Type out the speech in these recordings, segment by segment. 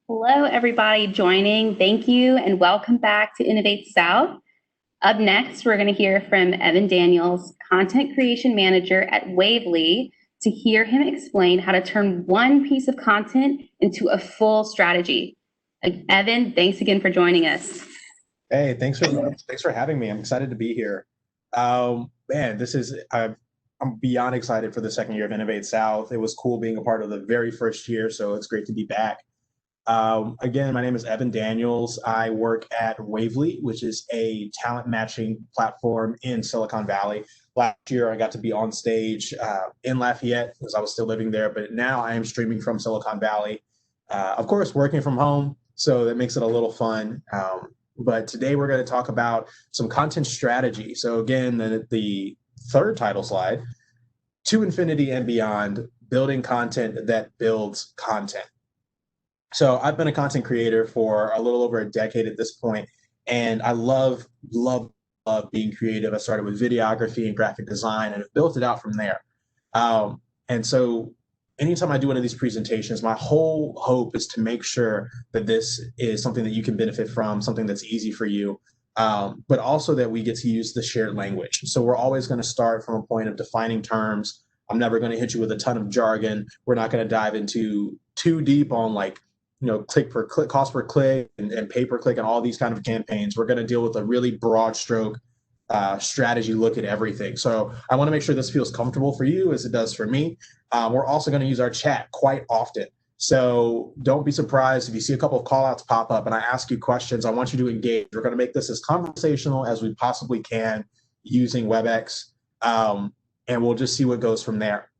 Hello, everybody joining. Thank you and welcome back to Innovate South. Up next, we're going to hear from Evan Daniels, Content Creation Manager at Wavely, to hear him explain how to turn one piece of content into a full strategy. Evan, thanks again for joining us. Hey, thanks for having me. I'm excited to be here. Man, I'm beyond excited for the second year of Innovate South. It was cool being a part of the very first year, so it's great to be back. Again, my name is Evan Daniels. I work at Wavely, which is a talent matching platform in Silicon Valley. Last year, I got to be on stage in Lafayette because I was still living there, but now I am streaming from Silicon Valley. Of course, working from home, so that makes it a little fun. But today we're going to talk about some content strategy. So again, the third title slide, To Infinity and Beyond, Building Content that Builds Content. So I've been a content creator for a little over a decade at this point, and I love being creative. I started with videography and graphic design, and have built it out from there. And so anytime I do one of these presentations, my whole hope is to make sure that this is something that you can benefit from, something that's easy for you, but also that we get to use the shared language. So we're always going to start from a point of defining terms. I'm never going to hit you with a ton of jargon. We're not going to dive into too deep on click per click, cost per click, and pay per click, and all these kind of campaigns. We're going to deal with a really broad stroke strategy look at everything. So I want to make sure this feels comfortable for you as it does for me. We're also going to use our chat quite often. So don't be surprised if you see a couple of call outs pop up and I ask you questions. I want you to engage. We're going to make this as conversational as we possibly can using WebEx, and we'll just see what goes from there.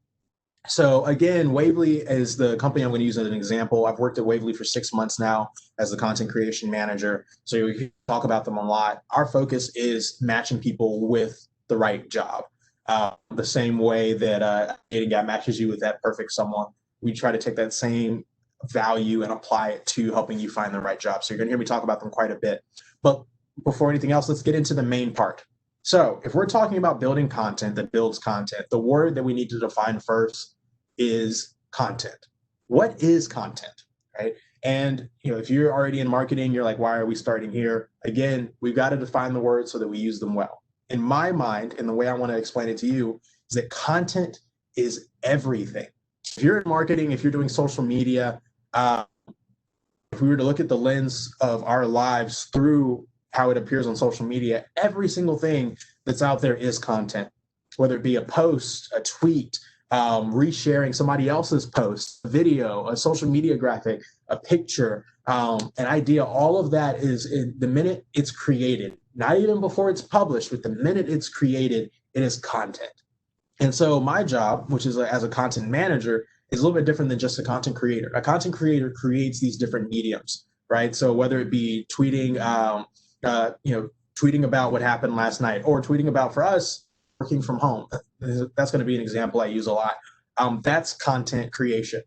So again, Wavely is the company I'm going to use as an example. I've worked at Wavely for 6 months now as the content creation manager. So we talk about them a lot. Our focus is matching people with the right job. The same way that a dating app matches you with that perfect someone. We try to take that same value and apply it to helping you find the right job. So you're going to hear me talk about them quite a bit. But before anything else, let's get into the main part. So if we're talking about building content that builds content, the word that we need to define first is content. What is content, right? And if you're already in marketing, you're like, why are we starting here? Again, we've got to define the words so that we use them well. In my mind, and the way I want to explain it to you, is that content is everything. If you're in marketing, if you're doing social media, if we were to look at the lens of our lives through how it appears on social media, every single thing that's out there is content, whether it be a post, a tweet, resharing somebody else's post, a video, a social media graphic, a picture, an idea. All of that is the minute it's created, not even before it's published, but the minute it's created, it is content. And so my job, which is as a content manager, is a little bit different than just a content creator. A content creator creates these different mediums, right? So whether it be tweeting, tweeting about what happened last night, or tweeting about, for us, working from home. That's going to be an example I use a lot. That's content creation.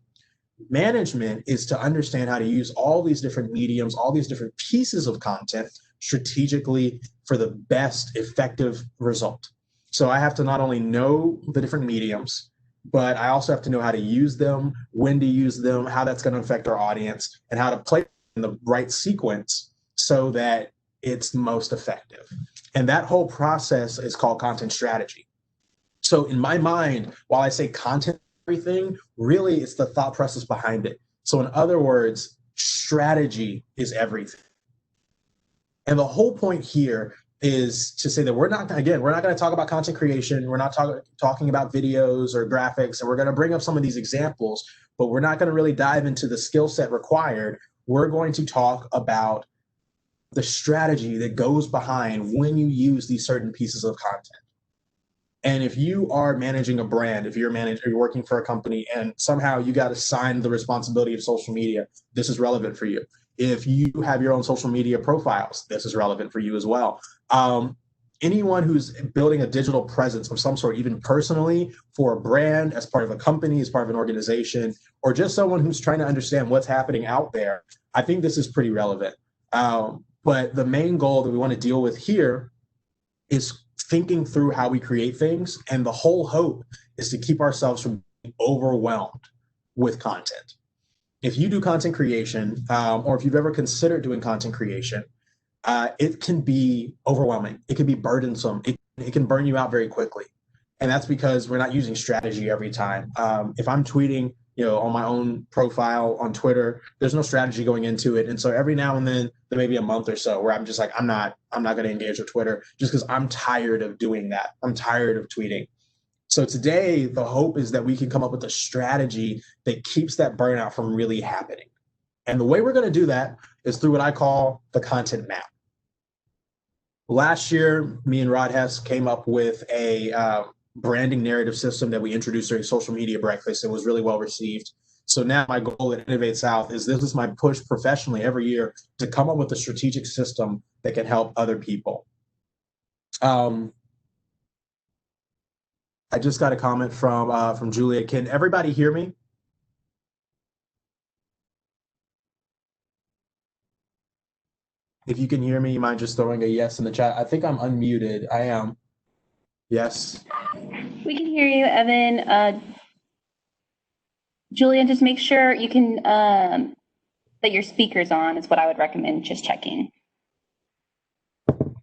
Management is to understand how to use all these different mediums, all these different pieces of content strategically for the best effective result. So I have to not only know the different mediums, but I also have to know how to use them, when to use them, how that's going to affect our audience, and how to play in the right sequence so that it's most effective. And that whole process is called content strategy. So in my mind, while I say content everything, really it's the thought process behind it. So in other words, strategy is everything. And the whole point here is to say that we're not going to talk about content creation. We're not talking about videos or graphics, and we're going to bring up some of these examples, but we're not going to really dive into the skill set required. We're going to talk about the strategy that goes behind when you use these certain pieces of content. And if you are managing a brand, if you're working for a company and somehow you got assigned the responsibility of social media, this is relevant for you. If you have your own social media profiles, this is relevant for you as well. Anyone who's building a digital presence of some sort, even personally for a brand, as part of a company, as part of an organization, or just someone who's trying to understand what's happening out there, I think this is pretty relevant. But the main goal that we want to deal with here is thinking through how we create things. And the whole hope is to keep ourselves from being overwhelmed with content. if you do content creation, or if you've ever considered doing content creation, it can be overwhelming. It can be burdensome. It can burn you out very quickly. And that's because we're not using strategy every time. If I'm tweeting, on my own profile on Twitter, there's no strategy going into it. And so every now and then there may be a month or so where I'm just like, I'm not going to engage with Twitter just because I'm tired of doing that. I'm tired of tweeting. So today, the hope is that we can come up with a strategy that keeps that burnout from really happening. And the way we're going to do that is through what I call the content map. Last year, me and Rod Hess came up with a branding narrative system that we introduced during social media breakfast. It was really well received. So now my goal at Innovate South is this is my push professionally every year to come up with a strategic system that can help other people. I just got a comment from Julia. Can everybody hear me? If you can hear me, you mind just throwing a yes in the chat? I think I'm unmuted. I am. Yes. We can hear you, Evan. Julian, just make sure you can that your speaker's on is what I would recommend just checking.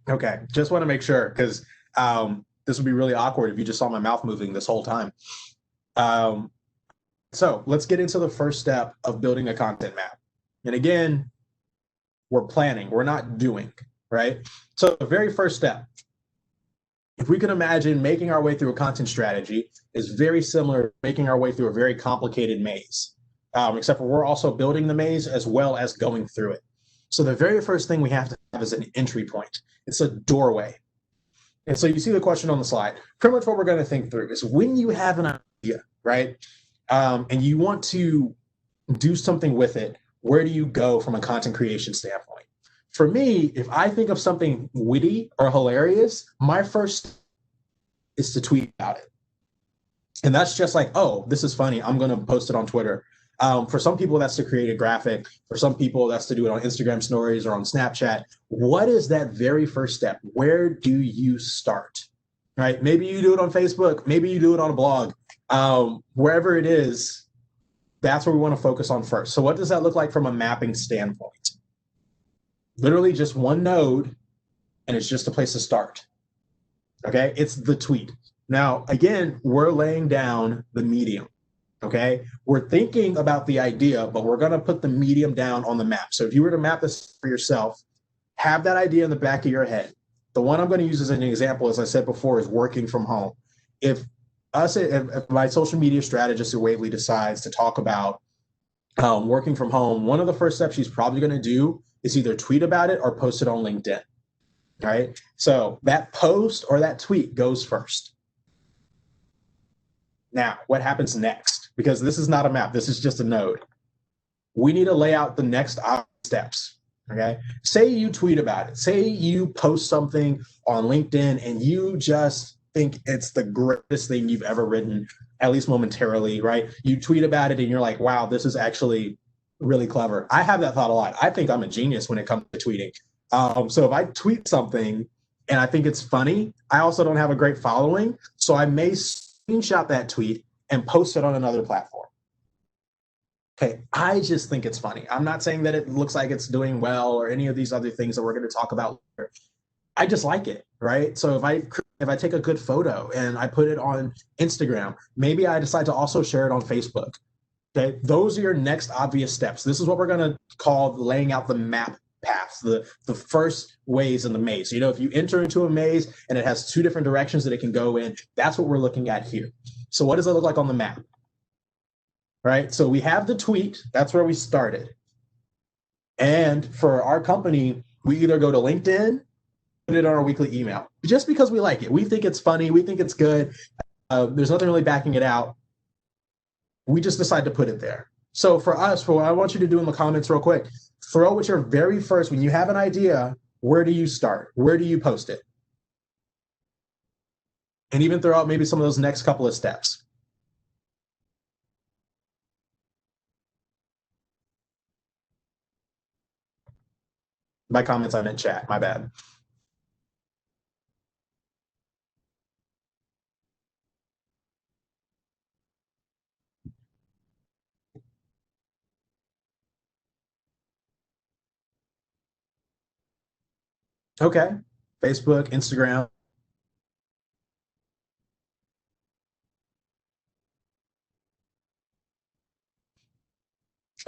Okay. Just want to make sure because this would be really awkward if you just saw my mouth moving this whole time. So let's get into the first step of building a content map. And again, we're planning, we're not doing, right? So the very first step, if we can imagine making our way through a content strategy, is very similar to making our way through a very complicated maze, except for we're also building the maze as well as going through it. So the very first thing we have to have is an entry point. It's a doorway. And so you see the question on the slide. Pretty much what we're going to think through is when you have an idea, right? And you want to do something with it, where do you go from a content creation standpoint? For me, if I think of something witty or hilarious, my first is to tweet about it. And that's just like, oh, this is funny. I'm going to post it on Twitter. For some people, that's to create a graphic. For some people, that's to do it on Instagram stories or on Snapchat. What is that very first step? Where do you start? Right? Maybe you do it on Facebook. Maybe you do it on a blog. Wherever it is, that's where we want to focus on first. So what does that look like from a mapping standpoint? Literally just one node, and it's just a place to start. Okay? It's the tweet. Now, again, we're laying down the medium. Okay? We're thinking about the idea, but we're going to put the medium down on the map. So if you were to map this for yourself, have that idea in the back of your head. The one I'm going to use as an example, as I said before, is working from home. If my social media strategist at Wavely decides to talk about working from home, one of the first steps she's probably going to do is either tweet about it or post it on LinkedIn. All right. So that post or that tweet goes first. Now, what happens next? Because this is not a map. This is just a node. We need to lay out the next steps. Okay. Say you tweet about it. Say you post something on LinkedIn and you just think it's the greatest thing you've ever written, at least momentarily, right? You tweet about it and you're like, wow, this is actually really clever. I have that thought a lot. I think I'm a genius when it comes to tweeting. So if I tweet something and I think it's funny, I also don't have a great following. So I may screenshot that tweet and post it on another platform. Okay, I just think it's funny. I'm not saying that it looks like it's doing well or any of these other things that we're going to talk about later. I just like it, right? So if I take a good photo and I put it on Instagram, maybe I decide to also share it on Facebook. Okay, those are your next obvious steps. This is what we're going to call laying out the map paths, the first ways in the maze. If you enter into a maze and it has two different directions that it can go in, that's what we're looking at here. So what does it look like on the map? Right? So we have the tweet. That's where we started. And for our company, we either go to LinkedIn, put it on our weekly email, just because we like it. We think it's funny. We think it's good. There's nothing really backing it out. We just decide to put it there. So for us, for what I want you to do in the comments real quick, throw with your very first, when you have an idea, where do you start? Where do you post it? And even throw out maybe some of those next couple of steps. By comments, I meant chat. My bad. Okay. Facebook, Instagram.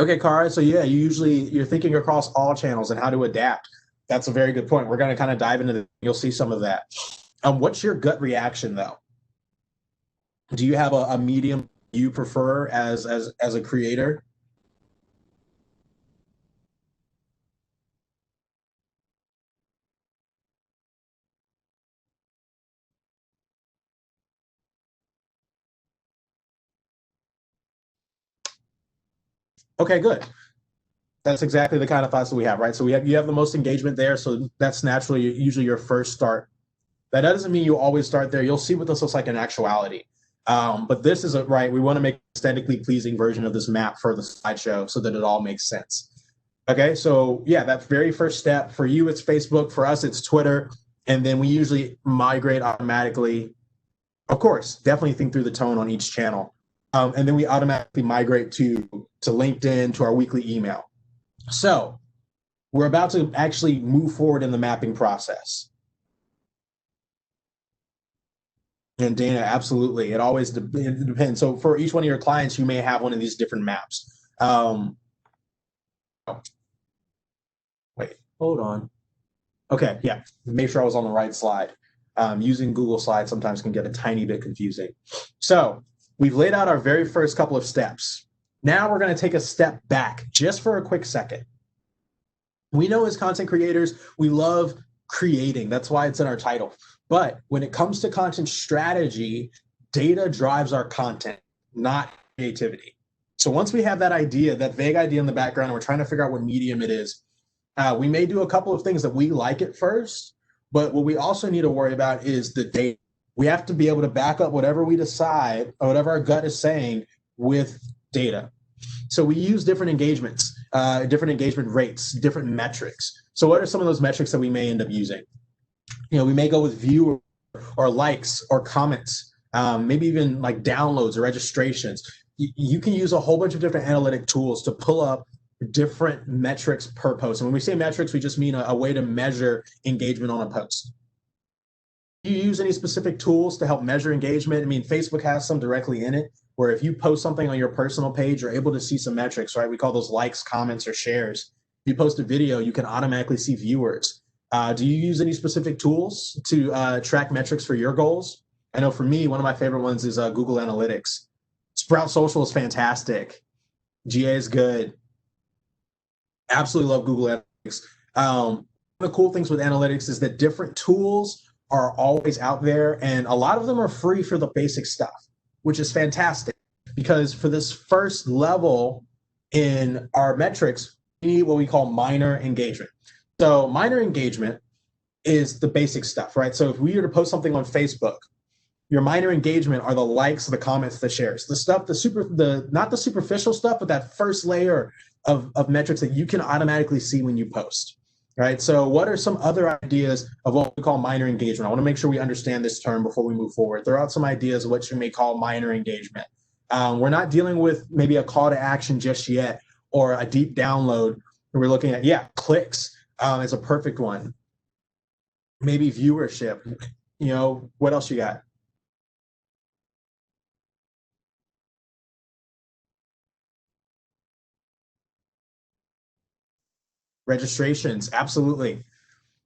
Okay, Kara. So yeah, you're thinking across all channels and how to adapt. That's a very good point. We're going to kind of dive into you'll see some of that. What's your gut reaction though? Do you have a medium you prefer as a creator? Okay, good. That's exactly the kind of thoughts that we have, right? So you have the most engagement there, so that's naturally usually your first start. That doesn't mean you always start there. You'll see what this looks like in actuality. But this is right. We want to make an aesthetically pleasing version of this map for the slideshow so that it all makes sense. Okay, so yeah, that very first step for you, it's Facebook. For us, it's Twitter, and then we usually migrate automatically. Of course, definitely think through the tone on each channel, and then we automatically migrate to LinkedIn to our weekly email. So we're about to actually move forward in the mapping process. And Dana, absolutely. It depends. So for each one of your clients, you may have one of these different maps. Wait, hold on. Okay, yeah. Make sure I was on the right slide. Using Google Slides sometimes can get a tiny bit confusing. So we've laid out our very first couple of steps. Now we're going to take a step back just for a quick second. We know as content creators, we love creating. That's why it's in our title. But when it comes to content strategy, data drives our content, not creativity. So once we have that idea, that vague idea in the background, and we're trying to figure out what medium it is, we may do a couple of things that we like at first, but what we also need to worry about is the data. We have to be able to back up whatever we decide or whatever our gut is saying with data. So we use different engagements, different engagement rates, different metrics. So what are some of those metrics that we may end up using? We may go with view or likes or comments, maybe even like downloads or registrations. You can use a whole bunch of different analytic tools to pull up different metrics per post. And when we say metrics, we just mean a way to measure engagement on a post. Do you use any specific tools to help measure engagement? I mean, Facebook has some directly in it, where if you post something on your personal page, you're able to see some metrics, right? We call those likes, comments, or shares. If you post a video, you can automatically see viewers. Do you use any specific tools to track metrics for your goals? I know for me, one of my favorite ones is Google Analytics. Sprout Social is fantastic. GA is good. Absolutely love Google Analytics. One of the cool things with analytics is that different tools are always out there, and a lot of them are free for the basic stuff, which is fantastic because for this first level in our metrics, we need what we call minor engagement. So minor engagement is the basic stuff, right? So if we were to post something on Facebook, your minor engagement are the likes, the comments, the shares, the stuff, not the superficial stuff, but that first layer of metrics that you can automatically see when you post. Right. So what are some other ideas of what we call minor engagement? I want to make sure we understand this term before we move forward. Throw out some ideas of what you may call minor engagement. We're not dealing with maybe a call to action just yet or a deep download. We're looking at, clicks is a perfect one. Maybe viewership. What else you got? Registrations. Absolutely.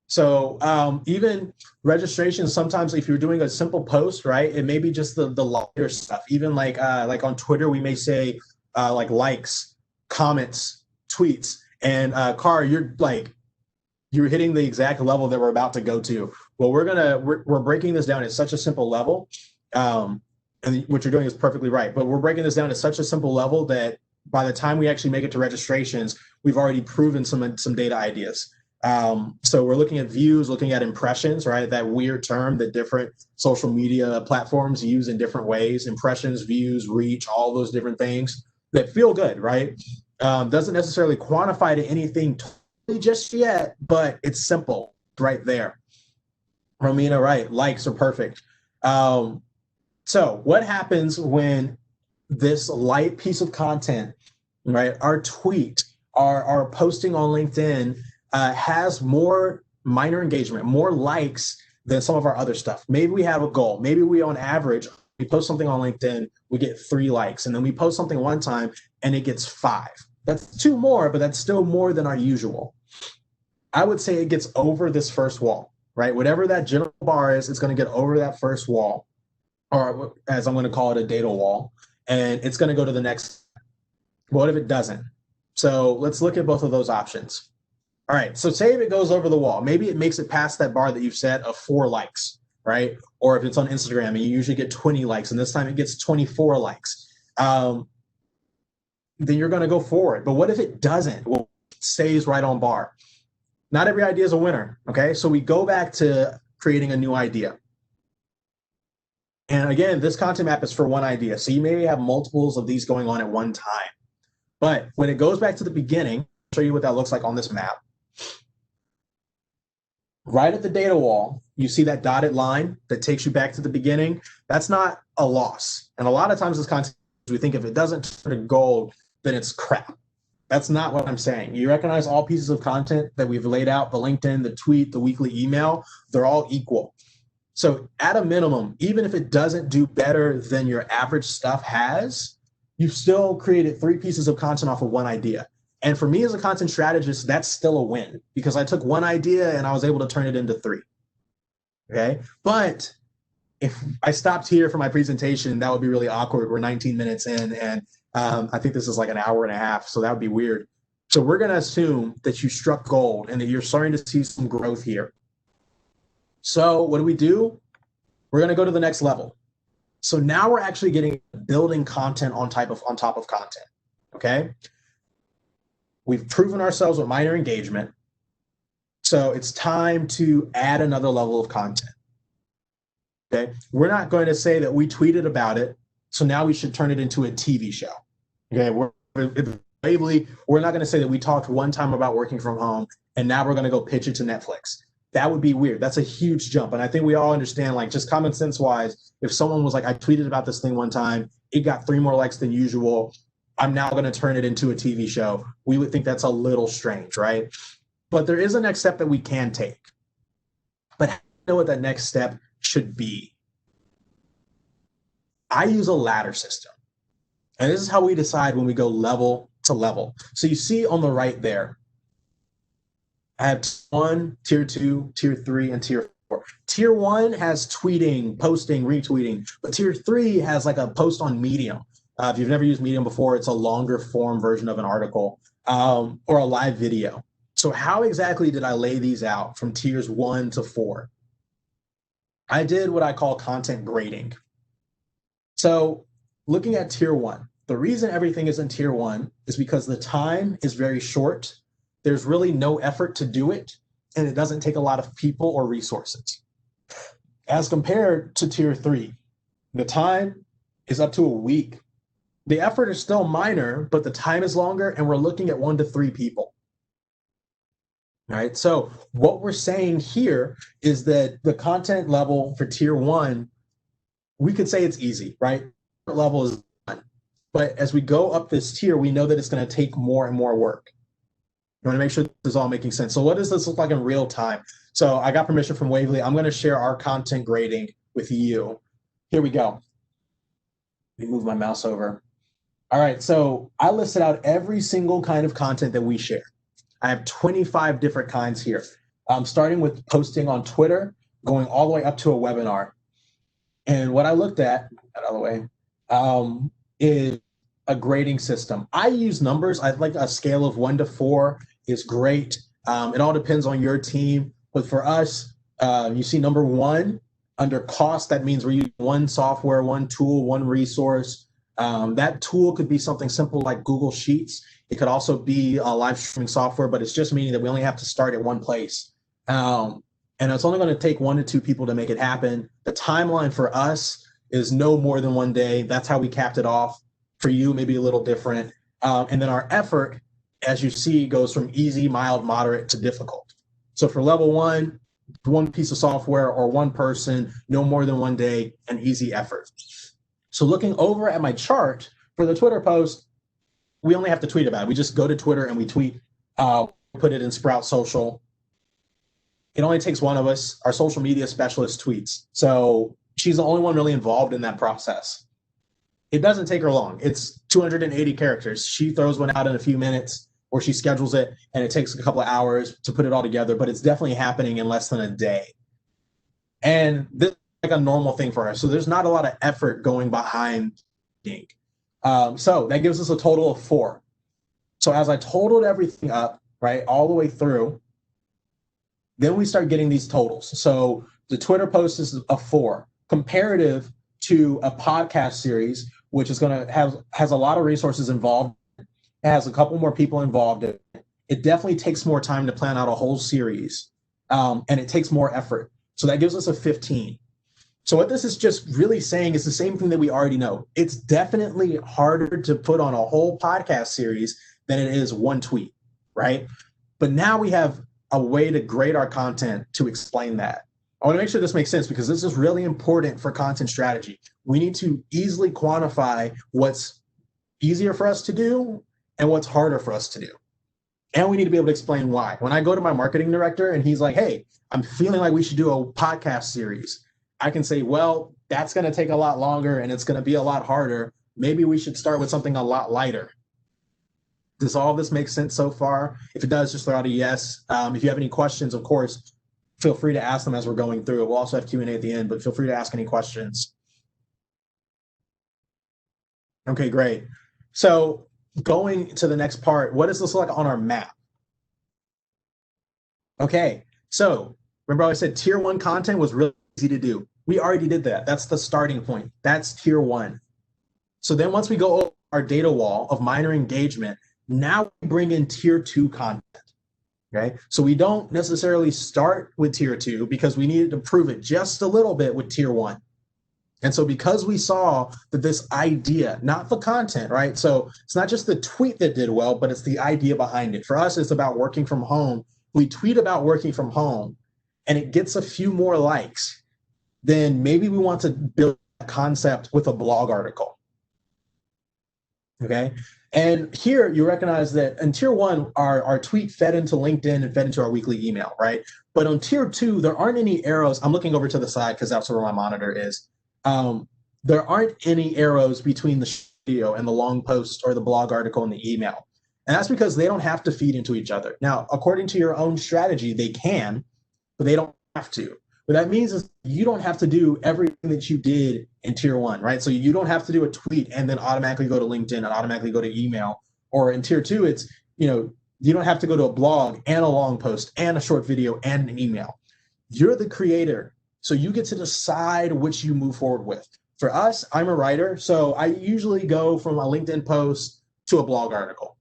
So even registrations, sometimes if you're doing a simple post, right, it may be just the lighter stuff. Even like on Twitter, we may say like likes, comments, tweets, and Car, you're hitting the exact level that we're about to go to. Well, we're breaking this down at such a simple level, and what you're doing is perfectly right. But we're breaking this down at such a simple level that by the time we actually make it to registrations, we've already proven some data ideas. So we're looking at views, looking at impressions, right? That weird term that different social media platforms use in different ways. Impressions, views, reach, all those different things that feel good, right? Doesn't necessarily quantify to anything totally just yet, but it's simple right there. Romina, right? Likes are perfect. So what happens when this light piece of content, right? Our tweet, our posting on LinkedIn has more minor engagement, more likes than some of our other stuff. Maybe we have a goal. Maybe we, on average, we post something on LinkedIn, we get 3 likes, and then we post something one time and it gets 5. That's 2 more, but that's still more than our usual. I would say it gets over this first wall, right? Whatever that general bar is, it's going to get over that first wall, or as I'm going to call it, a data wall, and it's going to go to the next. What if it doesn't? So let's look at both of those options. All right, so say if it goes over the wall, maybe it makes it past that bar that you've set of 4 likes, right? Or if it's on Instagram and you usually get 20 likes and this time it gets 24 likes, then you're going to go forward. But what if it doesn't? Well, it stays right on bar. Not every idea is a winner, okay? So we go back to creating a new idea. And again, this content map is for one idea. So you may have multiples of these going on at one time. But when it goes back to the beginning, I'll show you what that looks like on this map. Right at the data wall, you see that dotted line that takes you back to the beginning. That's not a loss. And a lot of times this content, we think if it doesn't turn to gold, then it's crap. That's not what I'm saying. You recognize all pieces of content that we've laid out, the LinkedIn, the tweet, the weekly email, they're all equal. So at a minimum, even if it doesn't do better than your average stuff has, you've still created 3 pieces of content off of one idea. And for me as a content strategist, that's still a win because I took one idea and I was able to turn it into 3. Okay. But if I stopped here for my presentation, that would be really awkward. We're 19 minutes in and I think this is like an hour and a half. So that would be weird. So we're going to assume that you struck gold and that you're starting to see some growth here. So what do? We're going to go to the next level. So now we're actually getting building content on top of content. Okay. We've proven ourselves with minor engagement. So it's time to add another level of content. Okay. We're not going to say that we tweeted about it, so now we should turn it into a TV show. Okay. We're not going to say that we talked one time about working from home and now we're going to go pitch it to Netflix. That would be weird. That's a huge jump. And I think we all understand, like, just common sense wise, if someone was like, I tweeted about this thing one time, it got 3 more likes than usual, I'm now going to turn it into a TV show. We would think that's a little strange, right? But there is a next step that we can take. But how do you know what that next step should be? I use a ladder system. And this is how we decide when we go level to level. So you see on the right there, I have tier 1, tier 2, tier 3, and tier 4. Tier 1 has tweeting, posting, retweeting, but tier 3 has like a post on Medium. If you've never used Medium before, it's a longer form version of an article or a live video. So how exactly did I lay these out from tiers 1 to 4? I did what I call content grading. So looking at tier 1, the reason everything is in tier 1 is because the time is very short. There's really no effort to do it, and it doesn't take a lot of people or resources. As compared to tier 3, the time is up to a week. The effort is still minor, but the time is longer, and we're looking at 1 to 3 people. All right, so what we're saying here is that the content level for tier 1, we could say it's easy, right? Level is 1. But as we go up this tier, we know that it's going to take more and more work. You want to make sure this is all making sense. So what does this look like in real time? So I got permission from Wavely. I'm going to share our content grading with you. Here we go. Let me move my mouse over. All right, so I listed out every single kind of content that we share. I have 25 different kinds here. Starting with posting on Twitter, going all the way up to a webinar. And what I looked at, out of the way, is a grading system. I use numbers. I like a scale of 1 to 4 is great. It all depends on your team. But for us, you see number 1 under cost. That means we're using 1 software, 1 tool, 1 resource. That tool could be something simple like Google Sheets. It could also be a live streaming software, but it's just meaning that we only have to start at one place. And it's only going to take 1 to 2 people to make it happen. The timeline for us is no more than 1 day. That's how we capped it off. For you, maybe a little different. And then our effort, as you see, goes from easy, mild, moderate to difficult. So for level 1, 1 piece of software or 1 person, no more than 1 day, an easy effort. So looking over at my chart for the Twitter post, we only have to tweet about it. We just go to Twitter and we tweet, put it in Sprout Social. it only takes one of us, our social media specialist tweets. So she's the only one really involved in that process. It doesn't take her long. It's 280 characters. She throws one out in a few minutes, or she schedules it, and it takes a couple of hours to put it all together, but it's definitely happening in less than a day. And this is like a normal thing for her. So there's not a lot of effort going behind ink. So that gives us a total of 4. So as I totaled everything up, right, all the way through, then we start getting these totals. So the Twitter post is a 4, comparative to a podcast series, which is going to have has a lot of resources involved. It has a couple more people involved. It definitely takes more time to plan out a whole series, and it takes more effort. So that gives us a 15. So what this is just really saying is the same thing that we already know. It's definitely harder to put on a whole podcast series than it is one tweet, right? But now we have a way to grade our content to explain that. I want to make sure this makes sense because this is really important for content strategy. We need to easily quantify what's easier for us to do and what's harder for us to do. And we need to be able to explain why. When I go to my marketing director and he's like, hey, I'm feeling like we should do a podcast series, I can say, well, that's going to take a lot longer and it's going to be a lot harder. Maybe we should start with something a lot lighter. Does all this make sense so far? If it does, just throw out a yes. If you have any questions, of course, feel free to ask them as we're going through. We'll also have Q&A at the end, but feel free to ask any questions. Okay, great. So going to the next part, what does this look like on our map? Okay, so remember I said tier 1 content was really easy to do. We already did that. That's the starting point. That's tier 1. So then once we go over our data wall of minor engagement, now we bring in tier 2 content. Okay, so we don't necessarily start with tier 2 because we needed to prove it just a little bit with tier 1. And so because we saw that this idea, not the content, right? So it's not just the tweet that did well, but it's the idea behind it. For us, it's about working from home. We tweet about working from home and it gets a few more likes, then maybe we want to build a concept with a blog article. Okay. And here you recognize that in tier 1, our tweet fed into LinkedIn and fed into our weekly email, right? But on tier 2, there aren't any arrows. I'm looking over to the side because that's where my monitor is. There aren't any arrows between the video and the long post or the blog article and the email. And that's because they don't have to feed into each other. Now, according to your own strategy, they can, but they don't have to. What that means is you don't have to do everything that you did in tier 1, right? So you don't have to do a tweet and then automatically go to LinkedIn and automatically go to email. Or in tier 2, it's, you don't have to go to a blog and a long post and a short video and an email. You're the creator, so you get to decide which you move forward with. For us, I'm a writer, so I usually go from a LinkedIn post to a blog article.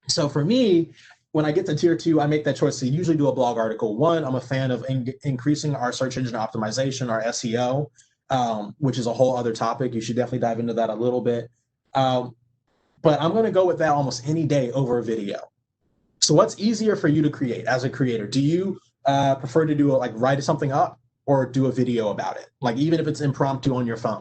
So for me, when I get to tier 2, I make that choice to usually do a blog article. One, I'm a fan of increasing our search engine optimization, our SEO, which is a whole other topic. You should definitely dive into that a little bit. But I'm going to go with that almost any day over a video. So what's easier for you to create as a creator? Do you prefer to do write something up or do a video about it? Like even if it's impromptu on your phone.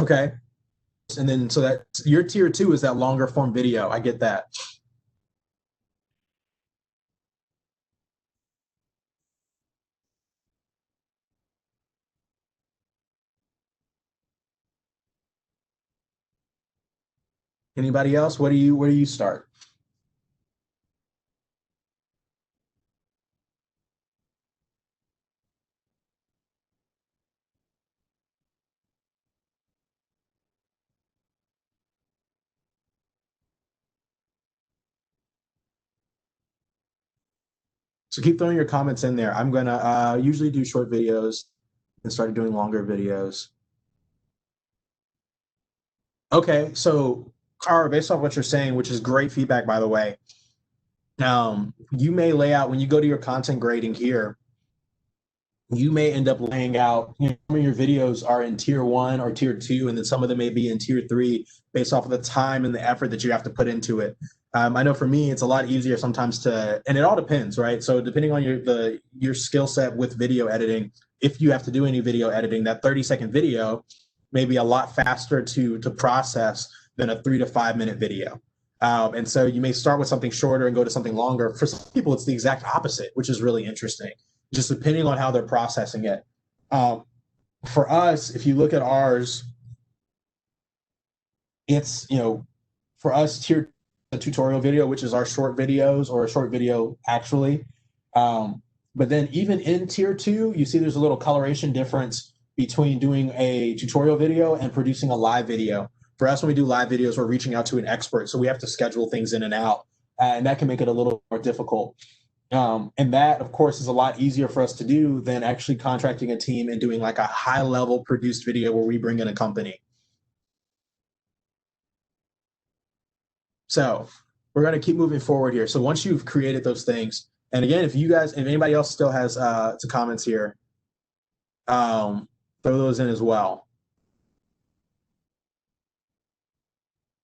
Okay. And then so that your tier 2 is that longer form video. I get that. Anybody else? Where do you start? So keep throwing your comments in there. I'm gonna usually do short videos and started doing longer videos. Okay, so Cara, based off what you're saying, which is great feedback, by the way, you may lay out when you go to your content grading here, you may end up laying out, some of your videos are in tier 1 or tier 2, and then some of them may be in tier 3 based off of the time and the effort that you have to put into it. I know for me, it's a lot easier sometimes to, and it all depends, right? So depending on your skill set with video editing, if you have to do any video editing, that 30-second video may be a lot faster to process than a 3 to 5 minute video. And so you may start with something shorter and go to something longer. For some people, it's the exact opposite, which is really interesting, just depending on how they're processing it. For us, if you look at ours, it's, for us, tier a tutorial video, which is our short videos or a short video actually. But then even in tier 2, you see there's a little coloration difference between doing a tutorial video and producing a live video. For us, when we do live videos, we're reaching out to an expert, so we have to schedule things in and out, and that can make it a little more difficult. And that, of course, is a lot easier for us to do than actually contracting a team and doing like a high-level produced video where we bring in a company. So we're going to keep moving forward here. So once you've created those things, and again, if anybody else still has some comments here, throw those in as well.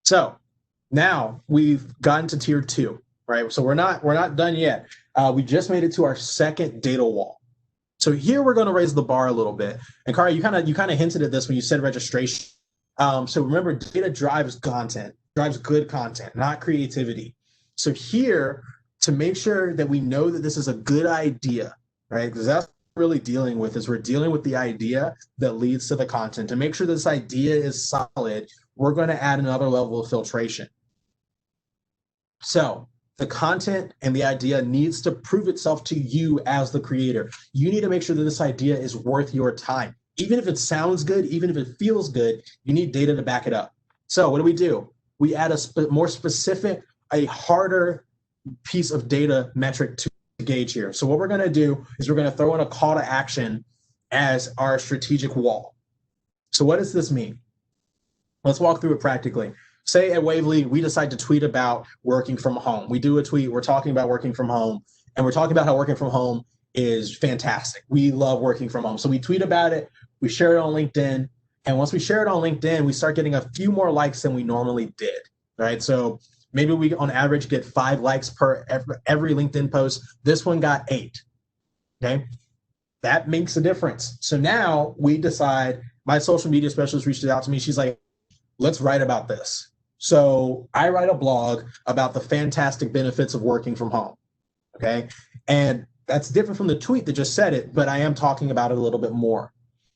So now we've gotten to tier 2, right? So we're not done yet. We just made it to our second data wall. So here we're going to raise the bar a little bit. And Kara, you kind of hinted at this when you said registration. So remember, data drives content, drives good content, not creativity. So here, to make sure that we know that this is a good idea, right? Because that's what we're really dealing with, is we're dealing with the idea that leads to the content. To make sure this idea is solid, we're going to add another level of filtration. So the content and the idea needs to prove itself to you as the creator. You need to make sure that this idea is worth your time. Even if it sounds good, even if it feels good, you need data to back it up. So what do? We add a more specific, a harder piece of data metric to gauge here. So what we're going to do is we're going to throw in a call to action as our strategic wall. So what does this mean? Let's walk through it practically. Say at Wavely, we decide to tweet about working from home. We do a tweet, we're talking about working from home, and we're talking about how working from home is fantastic. We love working from home. So we tweet about it, we share it on LinkedIn, and once we share it on LinkedIn, we start getting a few more likes than we normally did, right? So maybe we on average get 5 likes per every LinkedIn post. This one got 8, okay? That makes a difference. So now we decide, my social media specialist reached out to me. She's like, let's write about this. So I write a blog about the fantastic benefits of working from home, okay? And that's different from the tweet that just said it, but I am talking about it a little bit more.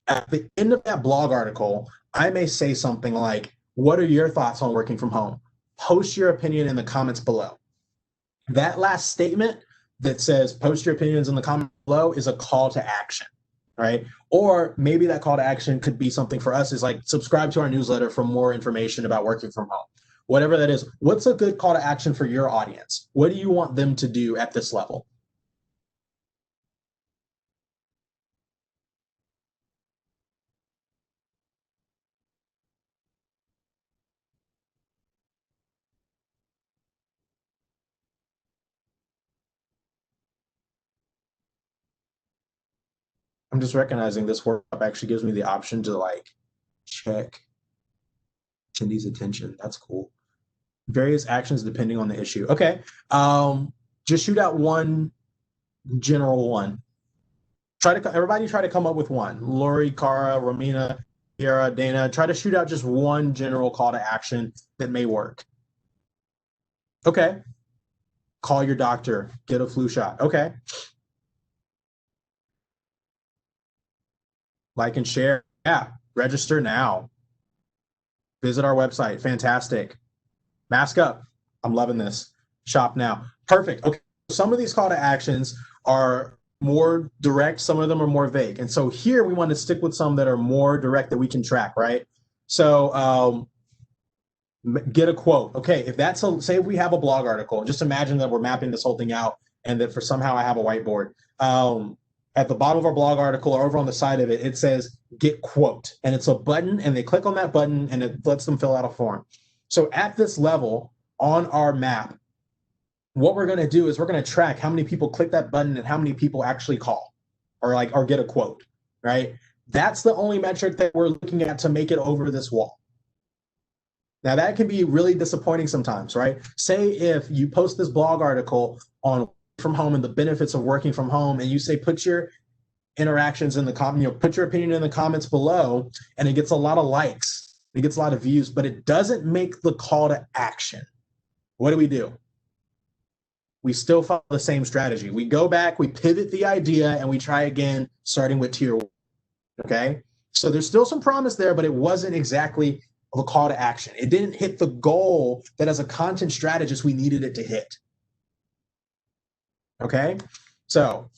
At the end of that blog article, I may say something like, what are your thoughts on working from home? Post your opinion in the comments below. That last statement that says post your opinions in the comments below is a call to action, right? Or maybe that call to action could be something for us is like subscribe to our newsletter for more information about working from home. Whatever that is, what's a good call to action for your audience? What do you want them to do at this level? I'm just recognizing this workup actually gives me the option to like check attendees' attention. That's cool. Various actions depending on the issue. Okay. Just shoot out one general one. Everybody try to come up with one. Lori, Cara, Romina, Kiara, Dana, try to shoot out just one general call to action that may work. Okay. Call your doctor, get a flu shot. Okay. Like and share. Yeah. Register now. Visit our website. Fantastic. Mask up. I'm loving this. Shop now. Perfect. Okay. Some of these call to actions are more direct. Some of them are more vague. And so here we want to stick with some that are more direct that we can track, right? So get a quote. Okay. If that's say we have a blog article, just imagine that we're mapping this whole thing out and that for somehow I have a whiteboard. At the bottom of our blog article or over on the side of it, it says get quote, and it's a button, and they click on that button and it lets them fill out a form. So at this level on our map, what we're going to do is we're going to track how many people click that button and how many people actually call or get a quote, right? That's the only metric that we're looking at to make it over this wall. Now that can be really disappointing sometimes, right? Say if you post this blog article on from home and the benefits of working from home, and you say put your interactions in the put your opinion in the comments below, and it gets a lot of likes, it gets a lot of views, but it doesn't make the call to action. What do? We still follow the same strategy. We go back, we pivot the idea, and we try again, starting with tier 1. Okay, so there's still some promise there, but it wasn't exactly a call to action. It didn't hit the goal that as a content strategist we needed it to hit. Okay, so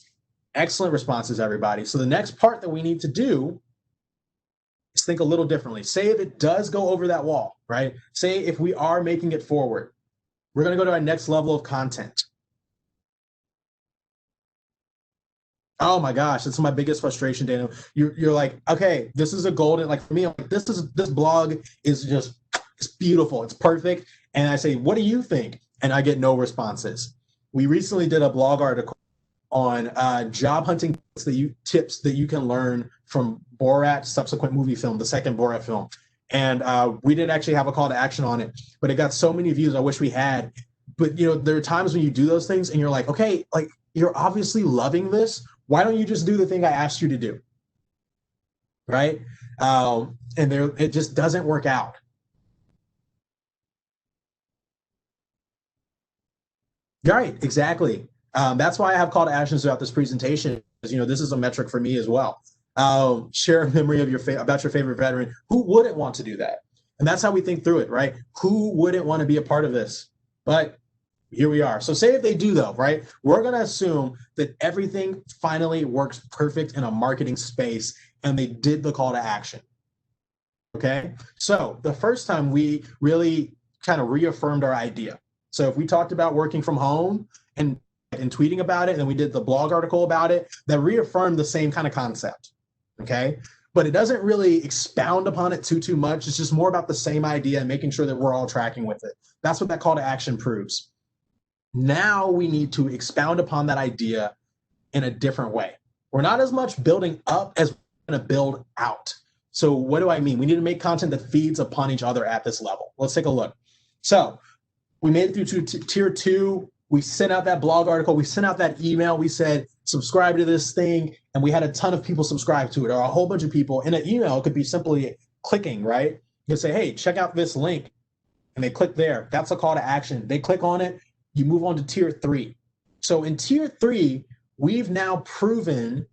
excellent responses, everybody. So the next part that we need to do is think a little differently. Say if it does go over that wall, right? Say if we are making it forward, we're going to go to our next level of content. Oh my gosh, that's my biggest frustration, Daniel. You're like, okay, this is a golden, like for me, like this blog is just, it's beautiful, it's perfect. And I say, what do you think? And I get no responses. We recently did a blog article on job hunting tips that you can learn from Borat's subsequent movie film, the second Borat film. And we didn't actually have a call to action on it, but it got so many views. I wish we had. But there are times when you do those things and you're like, okay, like you're obviously loving this. Why don't you just do the thing I asked you to do? Right? It just doesn't work out. Right, exactly. That's why I have call to actions throughout this presentation, because this is a metric for me as well. Share a memory of about your favorite veteran. Who wouldn't want to do that? And that's how we think through it, right? Who wouldn't want to be a part of this? But here we are. So say if they do though, right? We're going to assume that everything finally works perfect in a marketing space and they did the call to action. Okay. So the first time we really kind of reaffirmed our idea. So if we talked about working from home and tweeting about it, and then we did the blog article about it, that reaffirmed the same kind of concept. Okay. But it doesn't really expound upon it too much. It's just more about the same idea and making sure that we're all tracking with it. That's what that call to action proves. Now we need to expound upon that idea in a different way. We're not as much building up as we're going to build out. So what do I mean? We need to make content that feeds upon each other at this level. Let's take a look. So we made it through to tier 2. We sent out that blog article. We sent out that email. We said, subscribe to this thing. And we had a ton of people subscribe to it, or a whole bunch of people. In an email, it could be simply clicking, right? You say, hey, check out this link. And they click there. That's a call to action. They click on it. You move on to tier 3. So in tier 3, we've now proven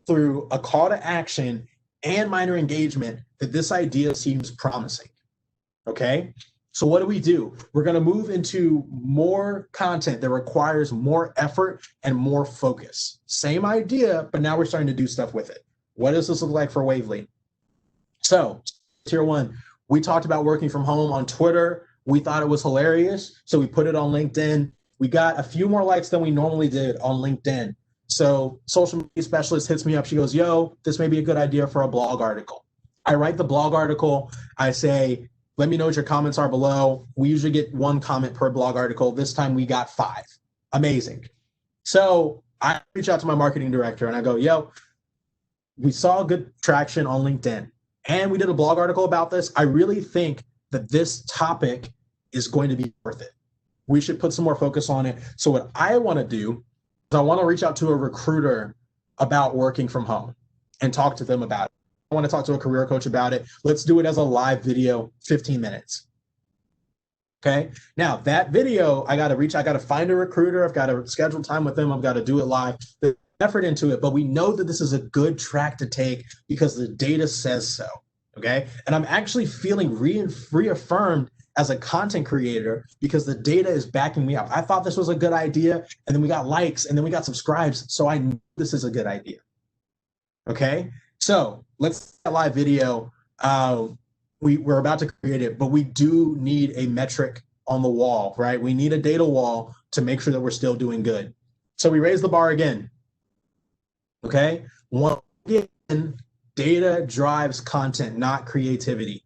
through a call to action and minor engagement that this idea seems promising. Okay? So what do? We're going to move into more content that requires more effort and more focus. Same idea, but now we're starting to do stuff with it. What does this look like for Wavely? So tier 1, we talked about working from home on Twitter. We thought it was hilarious, so we put it on LinkedIn. We got a few more likes than we normally did on LinkedIn. So social media specialist hits me up. She goes, yo, this may be a good idea for a blog article. I write the blog article. I say, let me know what your comments are below. We usually get 1 comment per blog article. This time we got 5. Amazing. So I reach out to my marketing director and I go, yo, we saw good traction on LinkedIn and we did a blog article about this. I really think that this topic is going to be worth it. We should put some more focus on it. So what I want to do is I want to reach out to a recruiter about working from home and talk to them about it. I want to talk to a career coach about it. Let's do it as a live video, 15 minutes. Okay. Now that video, I got to find a recruiter. I've got to schedule time with them. I've got to do it live. There's effort into it, but we know that this is a good track to take because the data says so. Okay. And I'm actually feeling reaffirmed as a content creator because the data is backing me up. I thought this was a good idea, and then we got likes, and then we got subscribes. So I knew this is a good idea. Okay. So let's get a live video. We're about to create it, but we do need a metric on the wall, right? We need a data wall to make sure that we're still doing good. So we raise the bar again. Okay. Once again, data drives content, not creativity.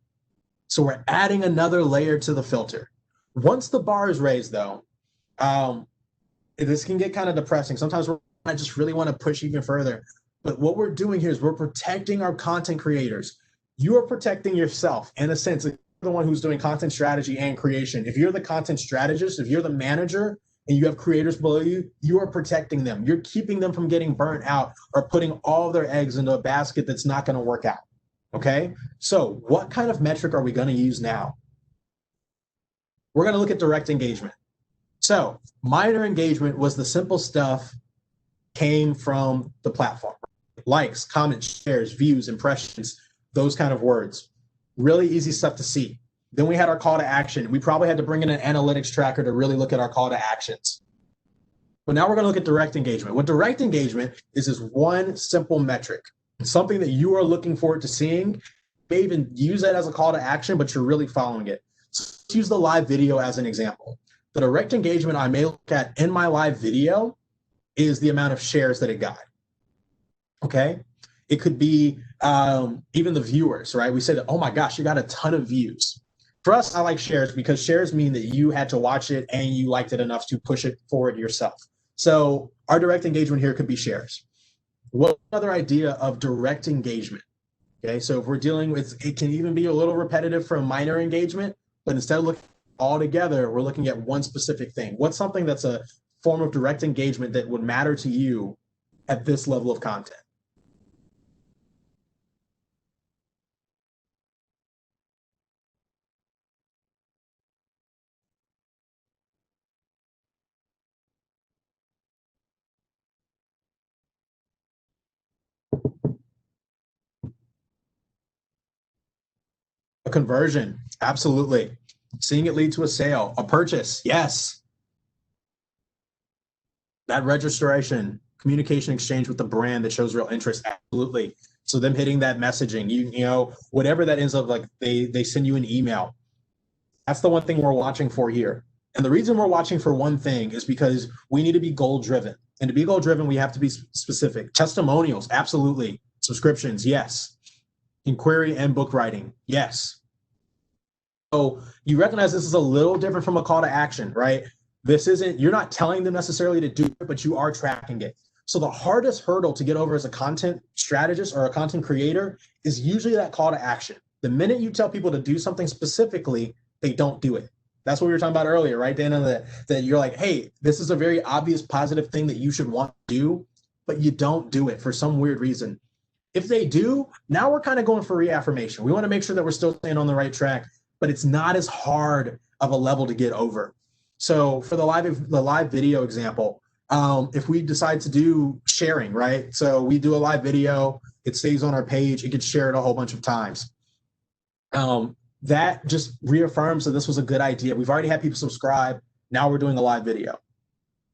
So we're adding another layer to the filter. Once the bar is raised, though, this can get kind of depressing. Sometimes I just really want to push even further. But what we're doing here is we're protecting our content creators. You are protecting yourself in a sense. the one who's doing content strategy and creation. If you're the content strategist, if you're the manager and you have creators below you, you are protecting them. You're keeping them from getting burnt out or putting all of their eggs into a basket that's not going to work out. Okay. So what kind of metric are we going to use now? We're going to look at direct engagement. So minor engagement was the simple stuff came from the platform. Likes, comments, shares, views, impressions, those kind of words. Really easy stuff to see. Then we had our call to action. We probably had to bring in an analytics tracker to really look at our call to actions. But now we're going to look at direct engagement. What direct engagement is one simple metric, something that you are looking forward to seeing. You may even use that as a call to action, but you're really following it. So let's use the live video as an example. The direct engagement I may look at in my live video is the amount of shares that it got. Okay. It could be even the viewers, right? We said, oh my gosh, you got a ton of views. For us, I like shares because shares mean that you had to watch it and you liked it enough to push it forward yourself. So our direct engagement here could be shares. What other idea of direct engagement? Okay, so if we're dealing with, it can even be a little repetitive from minor engagement, but instead of looking all together, we're looking at one specific thing. What's something that's a form of direct engagement that would matter to you at this level of content? A conversion, absolutely. Seeing it lead to a sale, a purchase, yes. That registration, communication exchange with the brand that shows real interest, absolutely. So them hitting that messaging, you know, whatever that ends up like, they send you an email. That's the one thing we're watching for here. And the reason we're watching for one thing is because we need to be goal driven. And to be goal driven, we have to be specific. Testimonials, absolutely. Subscriptions, yes. Inquiry and book writing, yes. So you recognize this is a little different from a call to action, right? This isn't, you're not telling them necessarily to do it, but you are tracking it. So the hardest hurdle to get over as a content strategist or a content creator is usually that call to action. The minute you tell people to do something specifically, they don't do it. That's what we were talking about earlier, right, Dana? That you're like, hey, this is a very obvious positive thing that you should want to do, but you don't do it for some weird reason. If they do, now we're kind of going for reaffirmation. We want to make sure that we're still staying on the right track, but it's not as hard of a level to get over. So for the live video example, if we decide to do sharing, right? So we do a live video, it stays on our page, it gets shared a whole bunch of times. That just reaffirms that this was a good idea. We've already had people subscribe. Now we're doing a live video.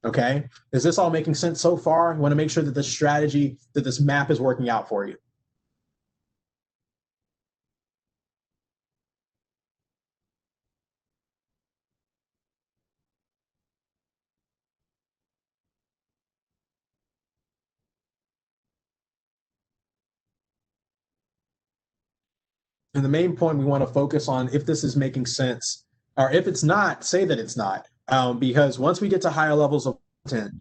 Okay. Is this all making sense so far? You want to make sure that the strategy, that this map is working out for you. And the main point we want to focus on, if this is making sense, or if it's not, say that it's not. Because once we get to higher levels of content,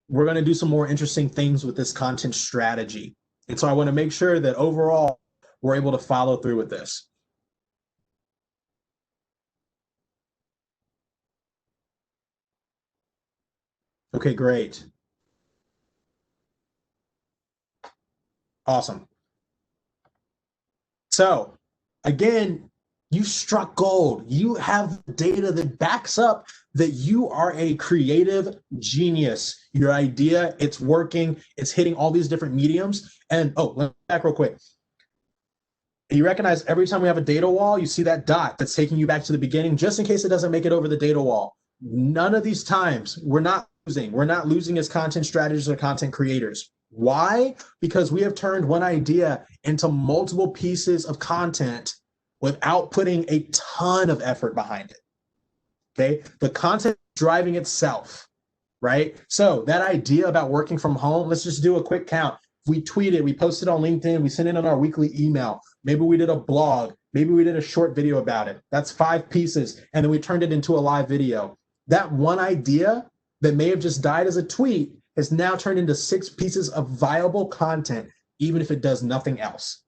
we're going to do some more interesting things with this content strategy. And so I want to make sure that overall we're able to follow through with this. Okay, great. Awesome. So again, you struck gold. You have data that backs up that you are a creative genius. Your idea, it's working, it's hitting all these different mediums. And oh, let me back real quick. You recognize every time we have a data wall, you see that dot that's taking you back to the beginning, just in case it doesn't make it over the data wall. None of these times we're not losing. We're not losing as content strategists or content creators. Why? Because we have turned one idea into multiple pieces of content without putting a ton of effort behind it. Okay. The content driving itself, right? So that idea about working from home, let's just do a quick count. We tweeted, we posted on LinkedIn, we sent it on our weekly email. Maybe we did a blog. Maybe we did a short video about it. That's 5 pieces. And then we turned it into a live video. That one idea that may have just died as a tweet has now turned into 6 pieces of viable content, even if it does nothing else.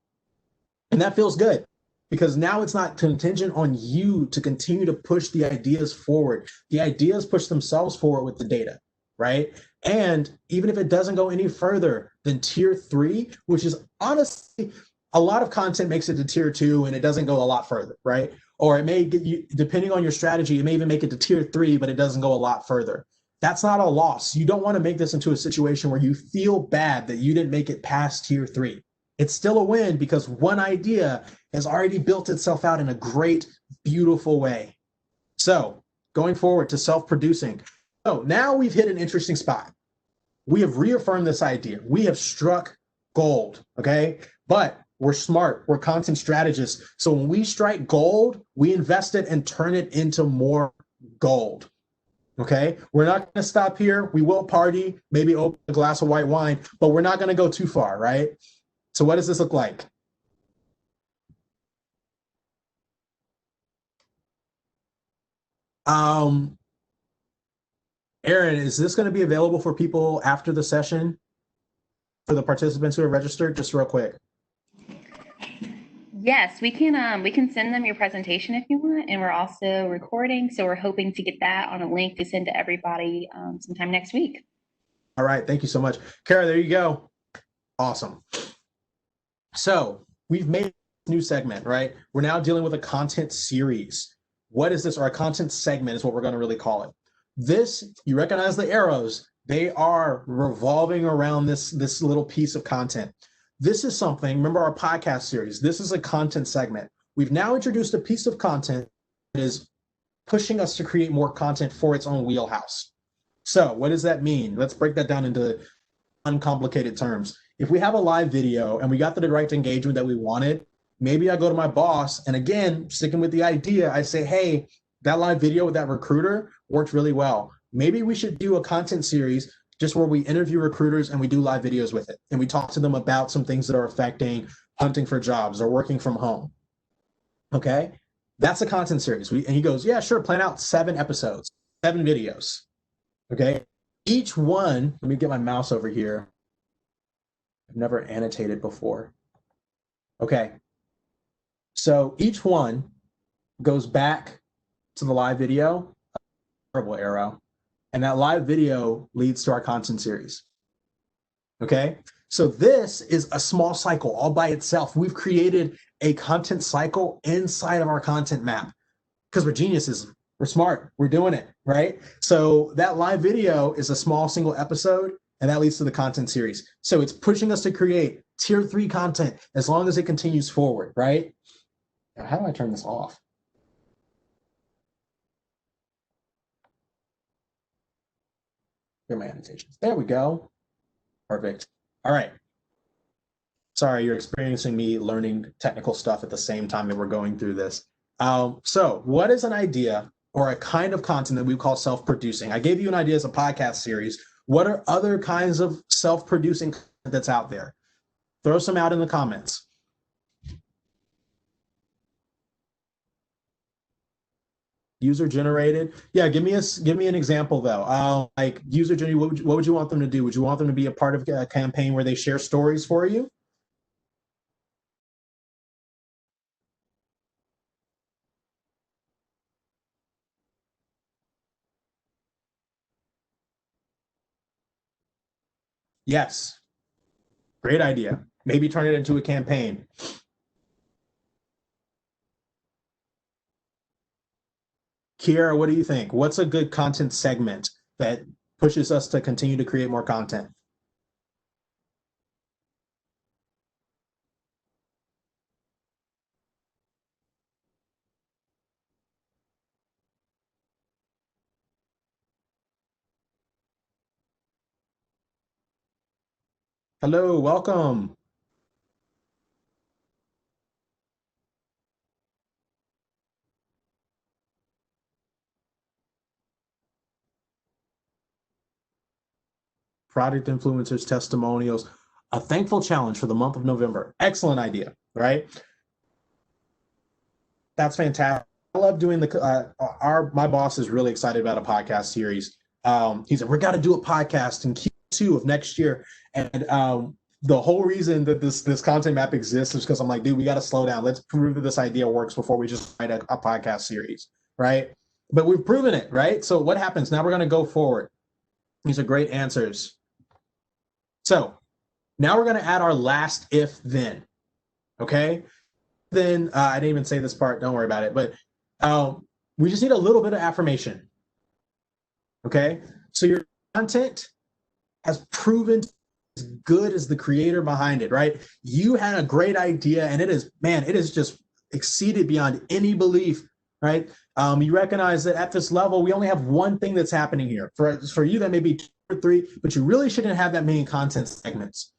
And that feels good because now it's not contingent on you to continue to push the ideas forward. The ideas push themselves forward with the data, right? And even if it doesn't go any further than tier 3, which is honestly, a lot of content makes it to tier 2 and it doesn't go a lot further, right? Or it may get you, depending on your strategy, it may even make it to tier 3, but it doesn't go a lot further. That's not a loss. You don't want to make this into a situation where you feel bad that you didn't make it past tier 3. It's still a win because one idea has already built itself out in a great, beautiful way. So going forward to self-producing. So now we've hit an interesting spot. We have reaffirmed this idea. We have struck gold, okay? But we're smart. We're content strategists. So when we strike gold, we invest it and turn it into more gold. Okay, we're not going to stop here. We will party, maybe open a glass of white wine, but we're not going to go too far, right? So what does this look like? Aaron, is this going to be available for people after the session? For the participants who are registered, just real quick. Yes, we can send them your presentation if you want, and we're also recording, so we're hoping to get that on a link to send to everybody sometime next week. All right, thank you so much. Kara, there you go. Awesome. So we've made a new segment, right? We're now dealing with a content series. What is this? Or a content segment is what we're going to really call it. This, you recognize the arrows, they are revolving around this little piece of content. This is something, remember our podcast series, this is a content segment. We've now introduced a piece of content that is pushing us to create more content for its own wheelhouse. So what does that mean? Let's break that down into uncomplicated terms. If we have a live video and we got the direct engagement that we wanted, maybe I go to my boss and again, sticking with the idea, I say, hey, that live video with that recruiter worked really well. Maybe we should do a content series just where we interview recruiters and we do live videos with it. And we talk to them about some things that are affecting hunting for jobs or working from home. Okay, that's a content series. And he goes, yeah, sure, plan out 7 episodes, 7 videos. Okay, each one, let me get my mouse over here. I've never annotated before. Okay, so each one goes back to the live video, terrible arrow, and that live video leads to our content series. Okay, so this is a small cycle all by itself. We've created a content cycle inside of our content map because we're geniuses. We're smart. We're doing it, right? So that live video is a small single episode, and that leads to the content series. So it's pushing us to create tier 3 content as long as it continues forward, right? Now, how do I turn this off? Here are my annotations. There we go. Perfect. All right. Sorry, you're experiencing me learning technical stuff at the same time that we're going through this. So what is an idea or a kind of content that we call self-producing? I gave you an idea as a podcast series. What are other kinds of self-producing content that's out there? Throw some out in the comments. User generated. Yeah, give me an example though. Like user generated, what would you want them to do? Would you want them to be a part of a campaign where they share stories for you? Yes. Great idea. Maybe turn it into a campaign. Kiera, what do you think? What's a good content segment that pushes us to continue to create more content? Hello, welcome. Product influencers, testimonials, a thankful challenge for the month of November. Excellent idea, right? That's fantastic. I love doing my boss is really excited about a podcast series. He said, we got to do a podcast in Q2 of next year. And the whole reason that this content map exists is because I'm like, dude, we got to slow down. Let's prove that this idea works before we just write a podcast series, right? But we've proven it, right? So what happens now? We're going to go forward. These are great answers. So now we're going to add our last if then. Okay. Then I didn't even say this part. Don't worry about it. But we just need a little bit of affirmation. Okay. So your content has proven as good as the creator behind it, right? You had a great idea and it is just exceeded beyond any belief, right? You recognize that at this level, we only have one thing that's happening here. For you, that may be 2 or 3, but you really shouldn't have that many content segments.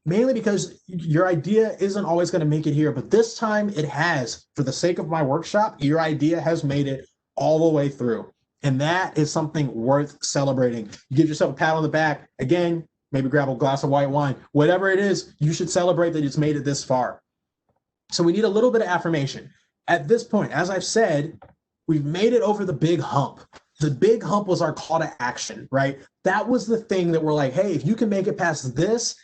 Mainly because your idea isn't always going to make it here, but this time it has. For the sake of my workshop, your idea has made it all the way through. And that is something worth celebrating. You give yourself a pat on the back. Again, maybe grab a glass of white wine. Whatever it is, you should celebrate that it's made it this far. So we need a little bit of affirmation. At this point, as I've said, we've made it over the big hump. The big hump was our call to action, right? That was the thing that we're like, hey, if you can make it past this,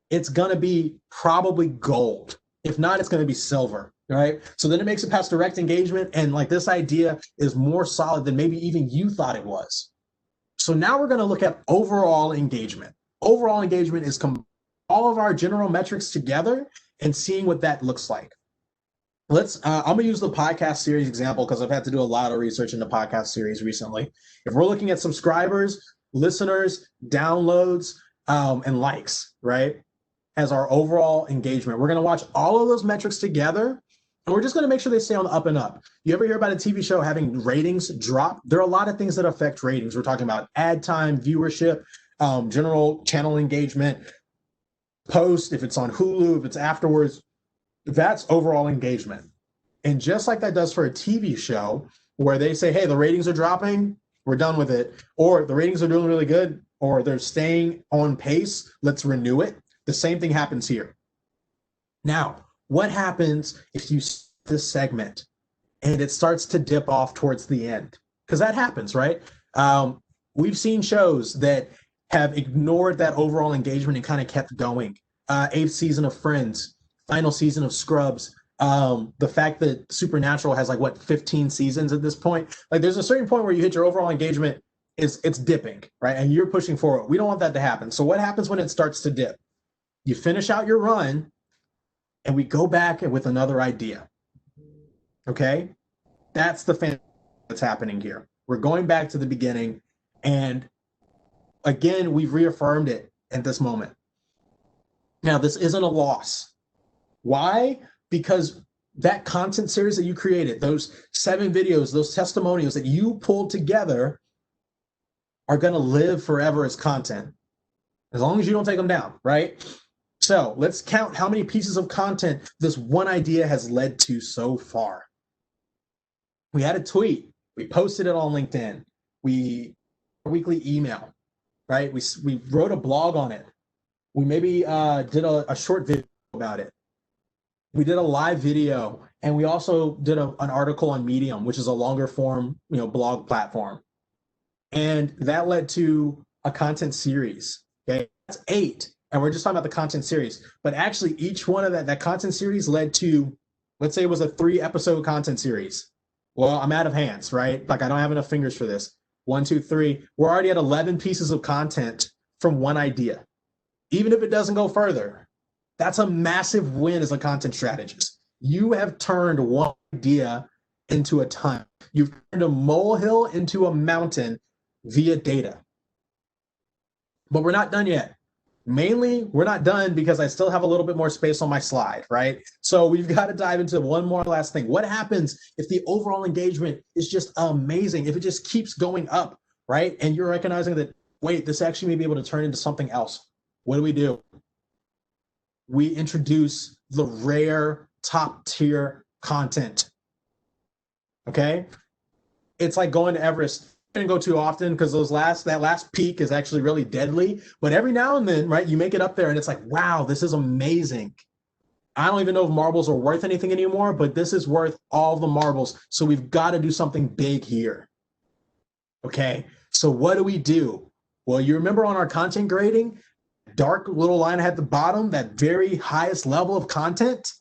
it's going to be probably gold. If not, it's going to be silver, right? So then it makes it past direct engagement. And like this idea is more solid than maybe even you thought it was. So now we're going to look at overall engagement. Overall engagement is all of our general metrics together and seeing what that looks like. I'm going to use the podcast series example because I've had to do a lot of research in the podcast series recently. If we're looking at subscribers, listeners, downloads, and likes, right, as our overall engagement, we're going to watch all of those metrics together, and we're just going to make sure they stay on the up and up. You ever hear about a TV show having ratings drop? There are a lot of things that affect ratings. We're talking about ad time, viewership, general channel engagement, post, if it's on Hulu, if it's afterwards. That's overall engagement. And just like that does for a TV show where they say, hey, the ratings are dropping, we're done with it, or the ratings are doing really good, or they're staying on pace, let's renew it. The same thing happens here. Now, what happens if you see this segment and it starts to dip off towards the end? Because that happens, right? We've seen shows that have ignored that overall engagement and kind of kept going. 8th season of Friends, final season of Scrubs, the fact that Supernatural has 15 seasons at this point. Like there's a certain point where you hit your overall engagement, it's dipping, right? And you're pushing forward. We don't want that to happen. So what happens when it starts to dip? You finish out your run and we go back with another idea. Okay? That's the fan that's happening here. We're going back to the beginning, and again, we've reaffirmed it at this moment. Now, this isn't a loss. Why? Because that content series that you created, those 7 videos, those testimonials that you pulled together are going to live forever as content, as long as you don't take them down, right? So let's count how many pieces of content this one idea has led to so far. We had a tweet. We posted it on LinkedIn. We a weekly email, right? We wrote a blog on it. We maybe did a short video about it. We did a live video, and we also did an article on Medium, which is a longer form, blog platform. And that led to a content series. Okay, that's 8. And we're just talking about the content series. But actually, each one of that content series led to, let's say it was a 3-episode content series. Well, I'm out of hands, right? Like I don't have enough fingers for this. 1, 2, 3. We're already at 11 pieces of content from one idea. Even if it doesn't go further, that's a massive win as a content strategist. You have turned one idea into a ton. You've turned a molehill into a mountain via data. But we're not done yet. Mainly, we're not done because I still have a little bit more space on my slide, right? So we've got to dive into one more last thing. What happens if the overall engagement is just amazing, if it just keeps going up, right? And you're recognizing that, wait, this actually may be able to turn into something else. What do? We introduce the rare top tier content, okay? It's like going to Everest. Didn't go too often because that last peak is actually really deadly, but every now and then, right, you make it up there and it's like, wow, this is amazing. I don't even know if marbles are worth anything anymore, but this is worth all the marbles. So we've got to do something big here. Okay, so what do? Well, you remember on our content grading, that dark little line I had at the bottom, that very highest level of content,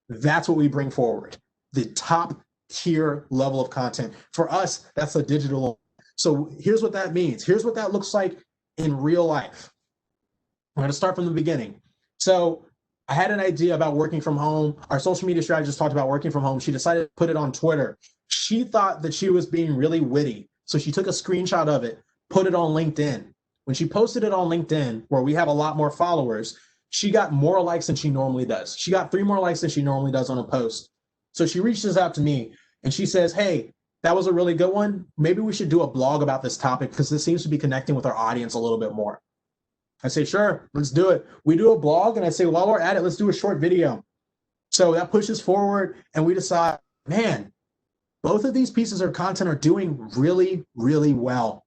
that's what we bring forward. The top tier level of content. For us, that's a digital. So here's what that means. Here's what that looks like in real life. I'm going to start from the beginning. So I had an idea about working from home. Our social media strategist talked about working from home. She decided to put it on Twitter. She thought that she was being really witty. So she took a screenshot of it, put it on LinkedIn. When she posted it on LinkedIn, where we have a lot more followers, she got more likes than she normally does. She got 3 more likes than she normally does on a post. So she reaches out to me and she says, hey, that was a really good one. Maybe we should do a blog about this topic because this seems to be connecting with our audience a little bit more. I say, sure, let's do it. We do a blog and I say, while we're at it, let's do a short video. So that pushes forward and we decide, man, both of these pieces of content are doing really, really well.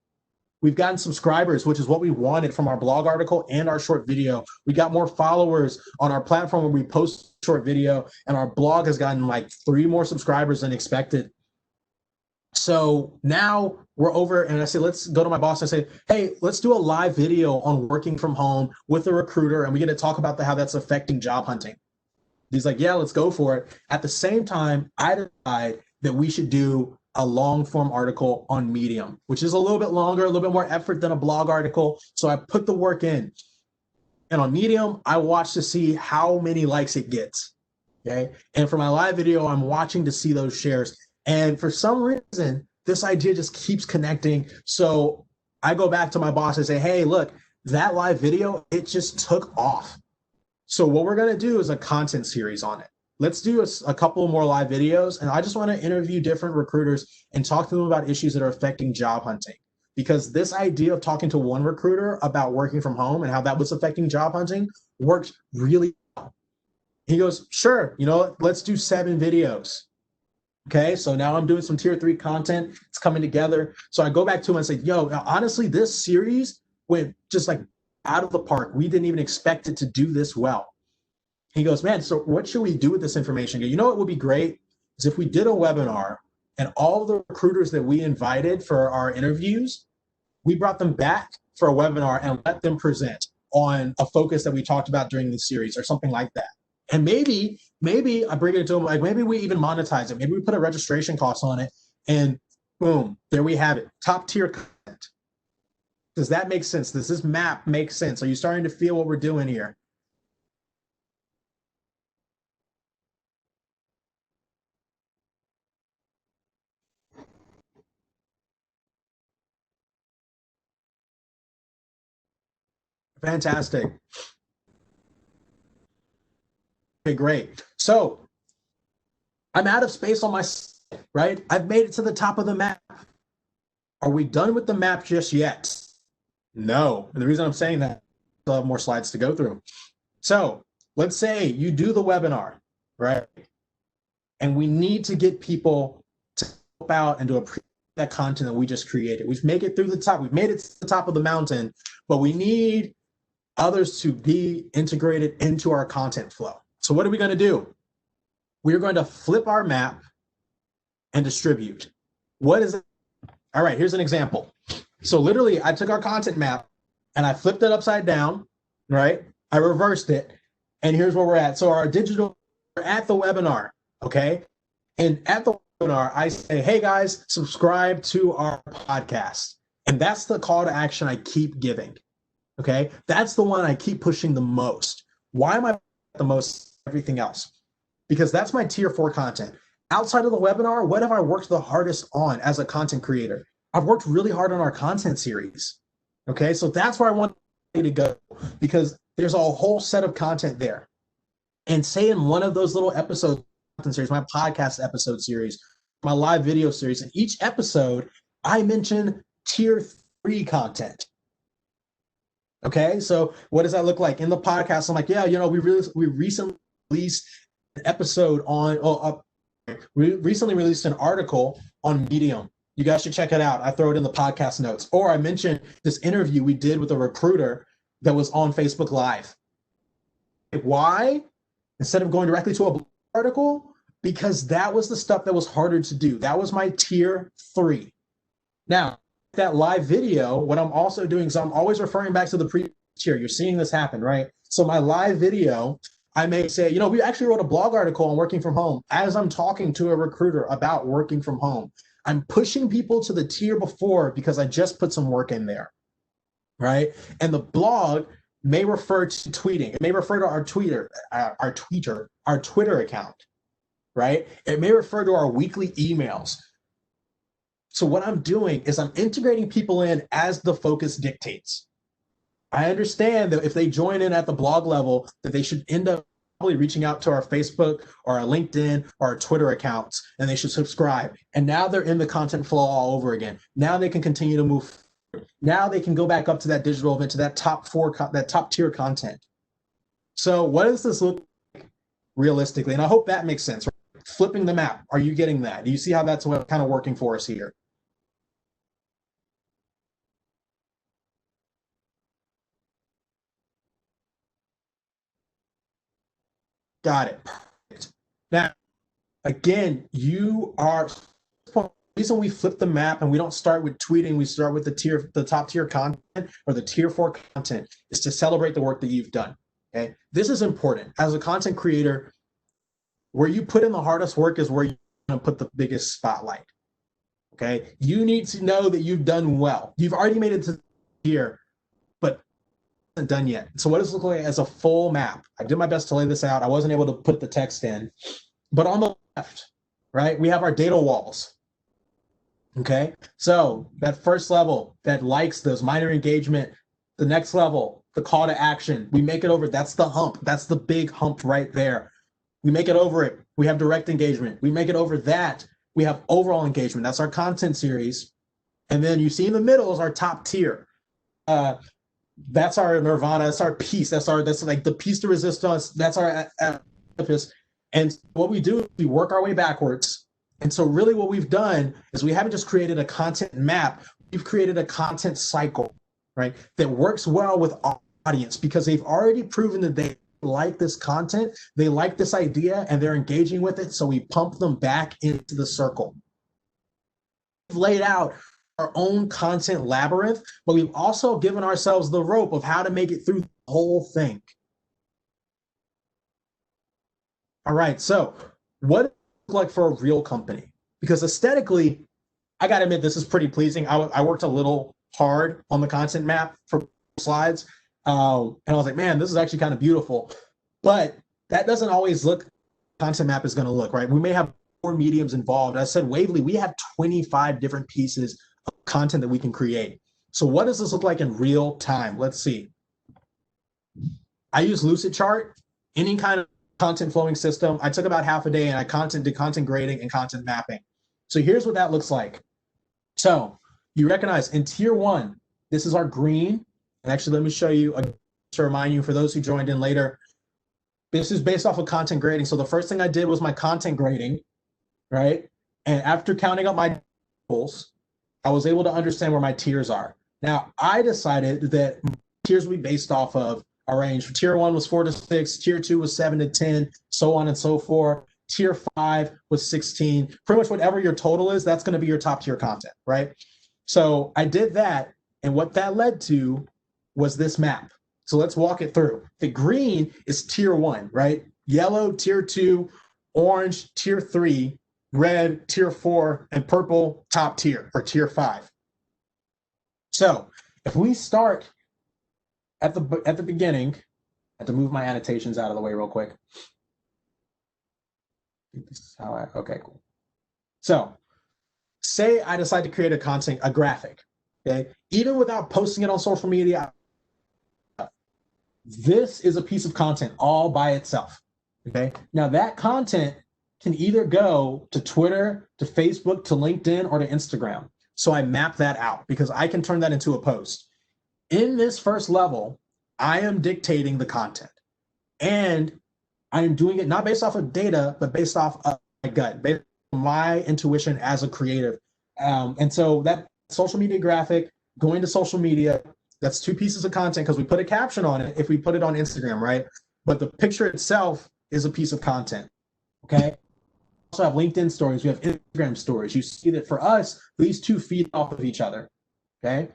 We've gotten subscribers, which is what we wanted from our blog article and our short video. We got more followers on our platform when we post short video, and our blog has gotten like 3 more subscribers than expected. So now we're over, and I say, let's go to my boss and say, hey, let's do a live video on working from home with a recruiter, and we get to talk about how that's affecting job hunting. He's like, yeah, let's go for it. At the same time, I decide that we should do a long form article on Medium, which is a little bit longer, a little bit more effort than a blog article. So I put the work in. And on Medium, I watch to see how many likes it gets. Okay. And for my live video, I'm watching to see those shares. And for some reason, this idea just keeps connecting. So I go back to my boss and say, hey, look, that live video, it just took off. So what we're going to do is a content series on it. Let's do a couple more live videos. And I just want to interview different recruiters and talk to them about issues that are affecting job hunting. Because this idea of talking to one recruiter about working from home and how that was affecting job hunting worked really well. He goes, sure, let's do 7 videos. Okay, so now I'm doing some tier 3 content. It's coming together. So I go back to him and say, yo, honestly, this series went just like out of the park. We didn't even expect it to do this well. He goes, man, so what should we do with this information? You know what would be great is if we did a webinar and all the recruiters that we invited for our interviews, we brought them back for a webinar and let them present on a focus that we talked about during the series or something like that. And maybe I bring it to them, like maybe we even monetize it. Maybe we put a registration cost on it and boom, there we have it. Top tier content. Does that make sense? Does this map make sense? Are you starting to feel what we're doing here? Fantastic. Okay, great. So I'm out of space on my site, right? I've made it to the top of the map. Are we done with the map just yet? No. And the reason I'm saying that, I have more slides to go through. So let's say you do the webinar, right? And we need to get people to help out and to appreciate that content that we just created. We've made it through the top. We've made it to the top of the mountain, but we need others to be integrated into our content flow. So what are we going to do? We're going to flip our map and distribute. What is it? All right, here's an example. So literally, I took our content map and I flipped it upside down, right? I reversed it, and here's where we're at. So our digital, we're at the webinar, okay? And at the webinar, I say, hey guys, subscribe to our podcast. And that's the call to action I keep giving. Okay, that's the one I keep pushing the most. Why am I the most everything else? Because that's my tier 4 content. Outside of the webinar, what have I worked the hardest on as a content creator? I've worked really hard on our content series. Okay, so that's where I want to go because there's a whole set of content there. And say in one of those little episodes, series, my podcast episode series, my live video series, in each episode, I mention tier 3 content. Okay, so what does that look like in the podcast? I'm like, yeah, we recently released an episode on. We recently released an article on Medium. You guys should check it out. I throw it in the podcast notes. Or I mentioned this interview we did with a recruiter that was on Facebook Live. Why? Instead of going directly to a blog article, because that was the stuff that was harder to do. That was my tier 3. Now, that live video, what I'm also doing is I'm always referring back to the previous year. You're seeing this happen, right? So my live video, I may say, you know, we actually wrote a blog article on working from home. As I'm talking to a recruiter about working from home, I'm pushing people to the tier before because I just put some work in there, right? And the blog may refer to tweeting. It may refer to our Twitter account, right? It may refer to our weekly emails. So what I'm doing is I'm integrating people in as the focus dictates. I understand that if they join in at the blog level, that they should end up probably reaching out to our Facebook or our LinkedIn or our Twitter accounts, and they should subscribe. And now they're in the content flow all over again. Now they can continue to move forward. Now they can go back up to that digital event, to that top tier content. So what does this look like realistically? And I hope that makes sense. Right? Flipping the map. Are you getting that? Do you see how that's kind of working for us here? Got it. Perfect. Now, again, the reason we flip the map and we don't start with tweeting, we start with the top tier content or the tier 4 content, is to celebrate the work that you've done. Okay. This is important. As a content creator, where you put in the hardest work is where you're going to put the biggest spotlight. Okay. You need to know that you've done well. You've already made it to here, but isn't done yet. So what does it look like as a full map? I did my best to lay this out. I wasn't able to put the text in, but on the left, right, we have our data walls. Okay, so that first level, that likes, those minor engagement, the next level, the call to action, we make it over. That's the hump. That's the big hump right there. We make it over it. We have direct engagement. We make it over that. We have overall engagement. That's our content series. And then you see in the middle is our top tier. That's our nirvana. That's our peace. That's like the piece de resistance. That's our edifice. And what we do is we work our way backwards. And so really what we've done is we haven't just created a content map. We've created a content cycle, right, that works well with our audience because they've already proven that they like this content, they like this idea, and they're engaging with it. So we pump them back into the circle. We've laid out our own content labyrinth, but we've also given ourselves the rope of how to make it through the whole thing. All right, so what does it look like for a real company? Because aesthetically, I gotta admit, this is pretty pleasing. I worked a little hard on the content map for slides, and I was like, man, this is actually kind of beautiful. But that doesn't always look content map is gonna look, right? We may have more mediums involved. As I said, Wavely, we have 25 different pieces of content that we can create. So what does this look like in real time? Let's see. I use Lucidchart, any kind of content flowing system. I took about half a day and I did content grading and content mapping. So here's what that looks like. So you recognize in tier 1, this is our green. And actually, let me show you to remind you for those who joined in later. This is based off of content grading. So the first thing I did was my content grading, right? And after counting up my goals, I was able to understand where my tiers are. Now, I decided that tiers would be based off of a range. Tier 1 was 4 to 6, tier 2 was 7 to 10, so on and so forth. Tier 5 was 16. Pretty much whatever your total is, that's going to be your top tier content, right? So I did that, and what that led to was this map. So let's walk it through. The green is tier 1, right? Yellow, tier 2, orange, tier 3, red, tier 4, and purple, top tier, or tier 5. So if we start at the beginning, I have to move my annotations out of the way real quick. This is how okay, cool. So say I decide to create a graphic, okay? Even without posting it on social media, this is a piece of content all by itself, okay? Now that content can either go to Twitter, to Facebook, to LinkedIn, or to Instagram. So I map that out because I can turn that into a post. In this first level, I am dictating the content, and I am doing it not based off of data, but based off of my gut, based on my intuition as a creative. And so that social media graphic, going to social media, that's 2 pieces of content because we put a caption on it if we put it on Instagram, right? But the picture itself is a piece of content, okay? We also have LinkedIn stories. We have Instagram stories. You see that for us, these 2 feed off of each other, okay?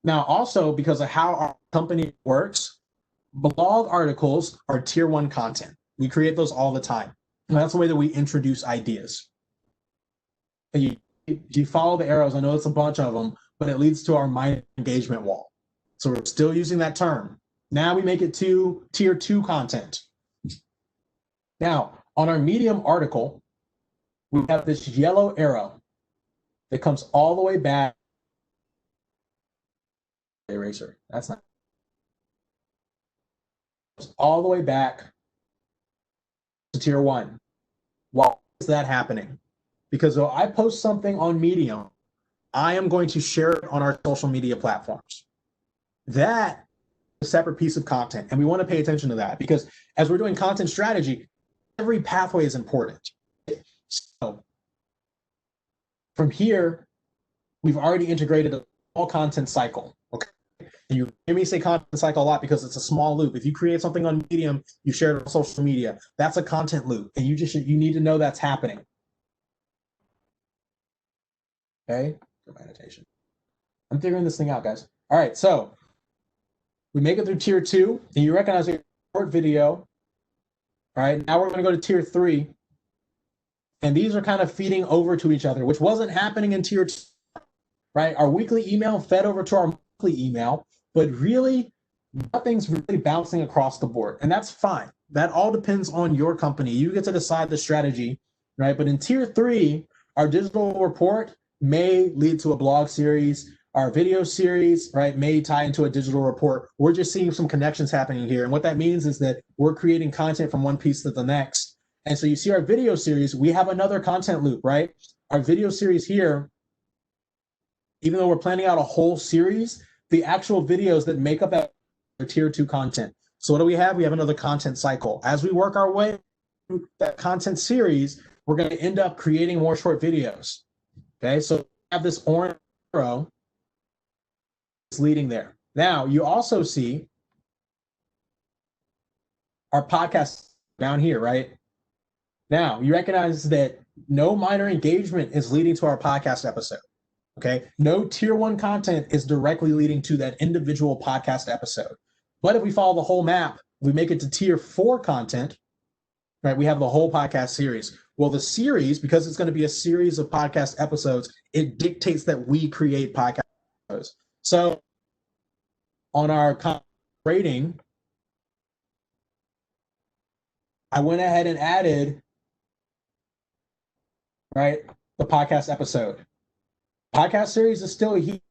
Now, also because of how our company works, blog articles are tier one content. We create those all the time. And that's the way that we introduce ideas. And you follow the arrows. I know it's a bunch of them, but it leads to our mind engagement wall. So we're still using that term. Now we make it to tier two content. Now, on our Medium article, we have this yellow arrow that comes all the way back. Eraser. That's not all the way back to tier one. Why is that happening? Because if I post something on Medium, I am going to share it on our social media platforms. That is a separate piece of content. And we want to pay attention to that because as we're doing content strategy, every pathway is important. So from here, we've already integrated a whole content cycle. Okay. And you hear me say content cycle a lot because it's a small loop. If you create something on Medium, you share it on social media. That's a content loop. And you need to know that's happening. Okay. For meditation. I'm figuring this thing out, guys. All right. So we make it through tier two, and you recognize your short video. All right. Now we're going to go to tier three. And these are kind of feeding over to each other, which wasn't happening in tier two, right? Our weekly email fed over to our monthly email, but really nothing's really bouncing across the board. And that's fine. That all depends on your company. You get to decide the strategy, right? But in tier three, our digital report may lead to a blog series. Our video series, right, may tie into a digital report. We're just seeing some connections happening here. And what that means is that we're creating content from one piece to the next. And so you see our video series, we have another content loop, right? Our video series here, even though we're planning out a whole series, the actual videos that make up that tier two content. So what do we have? We have another content cycle. As we work our way through that content series, we're going to end up creating more short videos. Okay, so we have this orange arrow leading there. Now you also see our podcast down here, right? Now you recognize that no minor engagement is leading to our podcast episode. Okay, no tier one content is directly leading to that individual podcast episode. But if we follow the whole map, we make it to tier four content, right? We have the whole podcast series. Well, the series, because it's going to be a series of podcast episodes, it dictates that we create podcast episodes. So on our rating, I went ahead and added, right, the podcast episode. Podcast series is still a heat,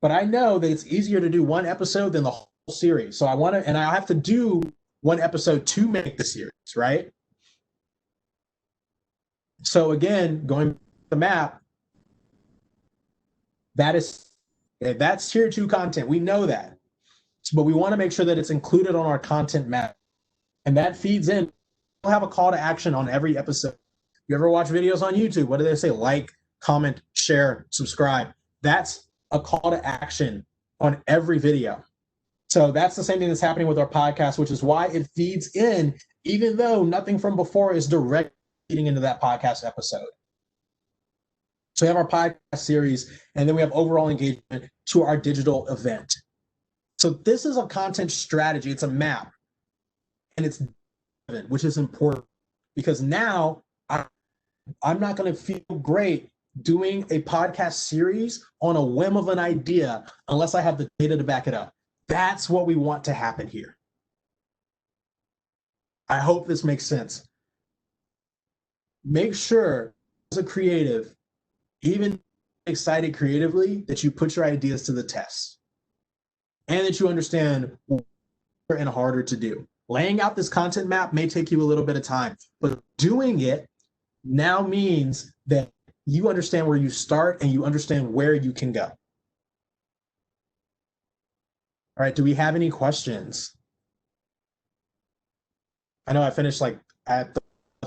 but I know that it's easier to do one episode than the whole series. So I want to, and I have to do one episode to make the series, right? So again, going to the map, that's tier two content. We know that, but we want to make sure that it's included on our content map, and that feeds in. We'll have a call to action on every episode. You ever watch videos on YouTube? What do they say? Like, comment, share, subscribe. That's a call to action on every video. So that's the same thing that's happening with our podcast, which is why it feeds in, even though nothing from before is directly feeding into that podcast episode. So we have our podcast series, and then we have overall engagement to our digital event. So this is a content strategy. It's a map, and it's which is important because now I'm not going to feel great doing a podcast series on a whim of an idea unless I have the data to back it up. That's what we want to happen here. I hope this makes sense. Make sure as a creative, even excited creatively, that you put your ideas to the test and that you understand what and harder to do. Laying out this content map may take you a little bit of time, but doing it now means that you understand where you start and you understand where you can go. All right, do we have any questions? I know I finished like at the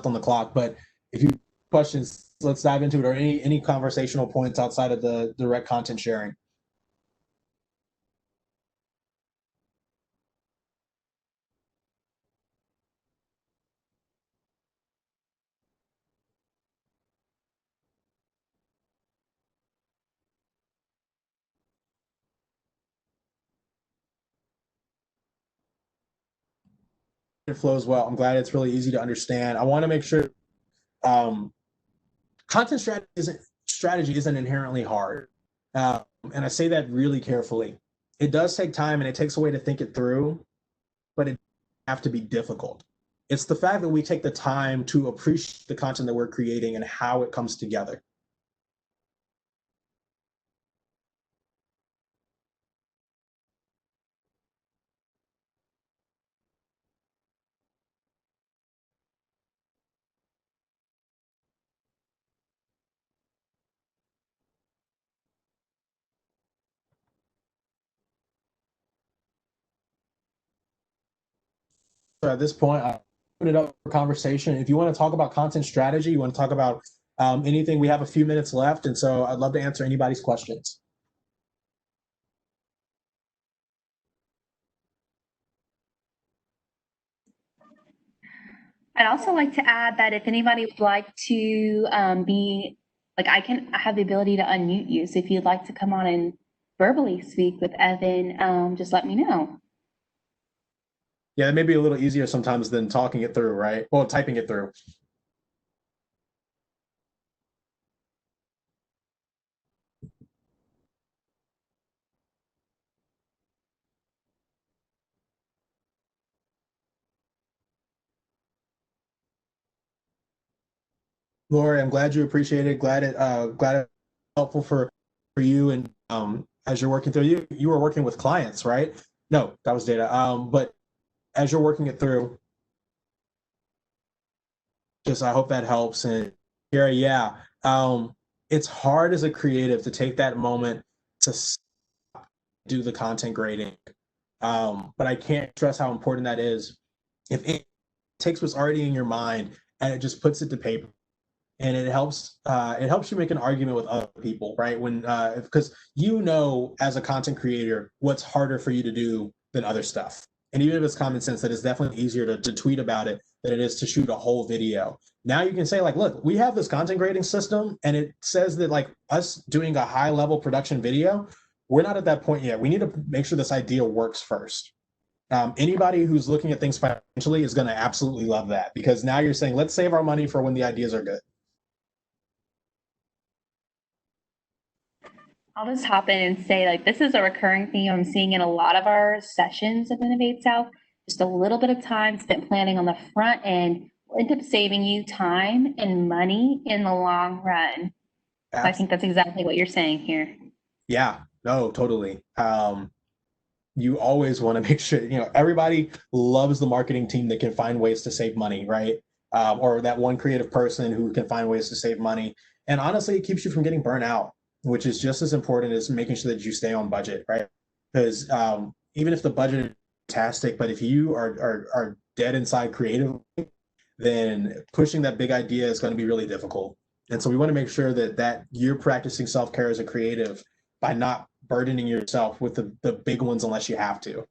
on the clock, but if you have questions, let's dive into it, or any conversational points outside of the direct content sharing. it flows well. I'm glad it's really easy to understand. I want to make sure um, content strategy isn't inherently hard, and I say that really carefully. It does take time and it takes a way to think it through, but it doesn't have to be difficult. It's the fact that we take the time to appreciate the content that we're creating and how it comes together. So at this point, I open it up for conversation. If you want to talk about content strategy, you want to talk about anything, we have a few minutes left, and so I'd love to answer anybody's questions. I'd also like to add that if anybody would like to be, like, I have the ability to unmute you. So if you'd like to come on and verbally speak with Evan, just let me know. Yeah, it may be a little easier sometimes than talking it through, right? Well, typing it through. Lori, I'm glad you appreciate it. Glad it helpful for you and as you're working through you were working with clients, right? No, that was data. But as you're working it through, just I hope that helps. And here, yeah, it's hard as a creative to take that moment to do the content grading. But I can't stress how important that is. If it takes what's already in your mind and it just puts it to paper, and it helps you make an argument with other people, right? When because you know as a content creator what's harder for you to do than other stuff, and even if it's common sense, that it's definitely easier to tweet about it than it is to shoot a whole video. Now you can say like, look, we have this content grading system, and it says that like us doing a high level production video, we're not at that point yet. We need to make sure this idea works first. Anybody who's looking at things financially is going to absolutely love that, because now you're saying let's save our money for when the ideas are good. I'll just hop in and say, like, this is a recurring theme I'm seeing in a lot of our sessions of Innovate South. Just a little bit of time spent planning on the front end will end up saving you time and money in the long run. So I think that's exactly what you're saying here. Yeah, no, totally. You always want to make sure, everybody loves the marketing team that can find ways to save money, right? Or that one creative person who can find ways to save money. And honestly, it keeps you from getting burnt out, which is just as important as making sure that you stay on budget, right? Because even if the budget is fantastic, but if you are dead inside creatively, then pushing that big idea is going to be really difficult. And so we want to make sure that you're practicing self-care as a creative by not burdening yourself with the big ones unless you have to.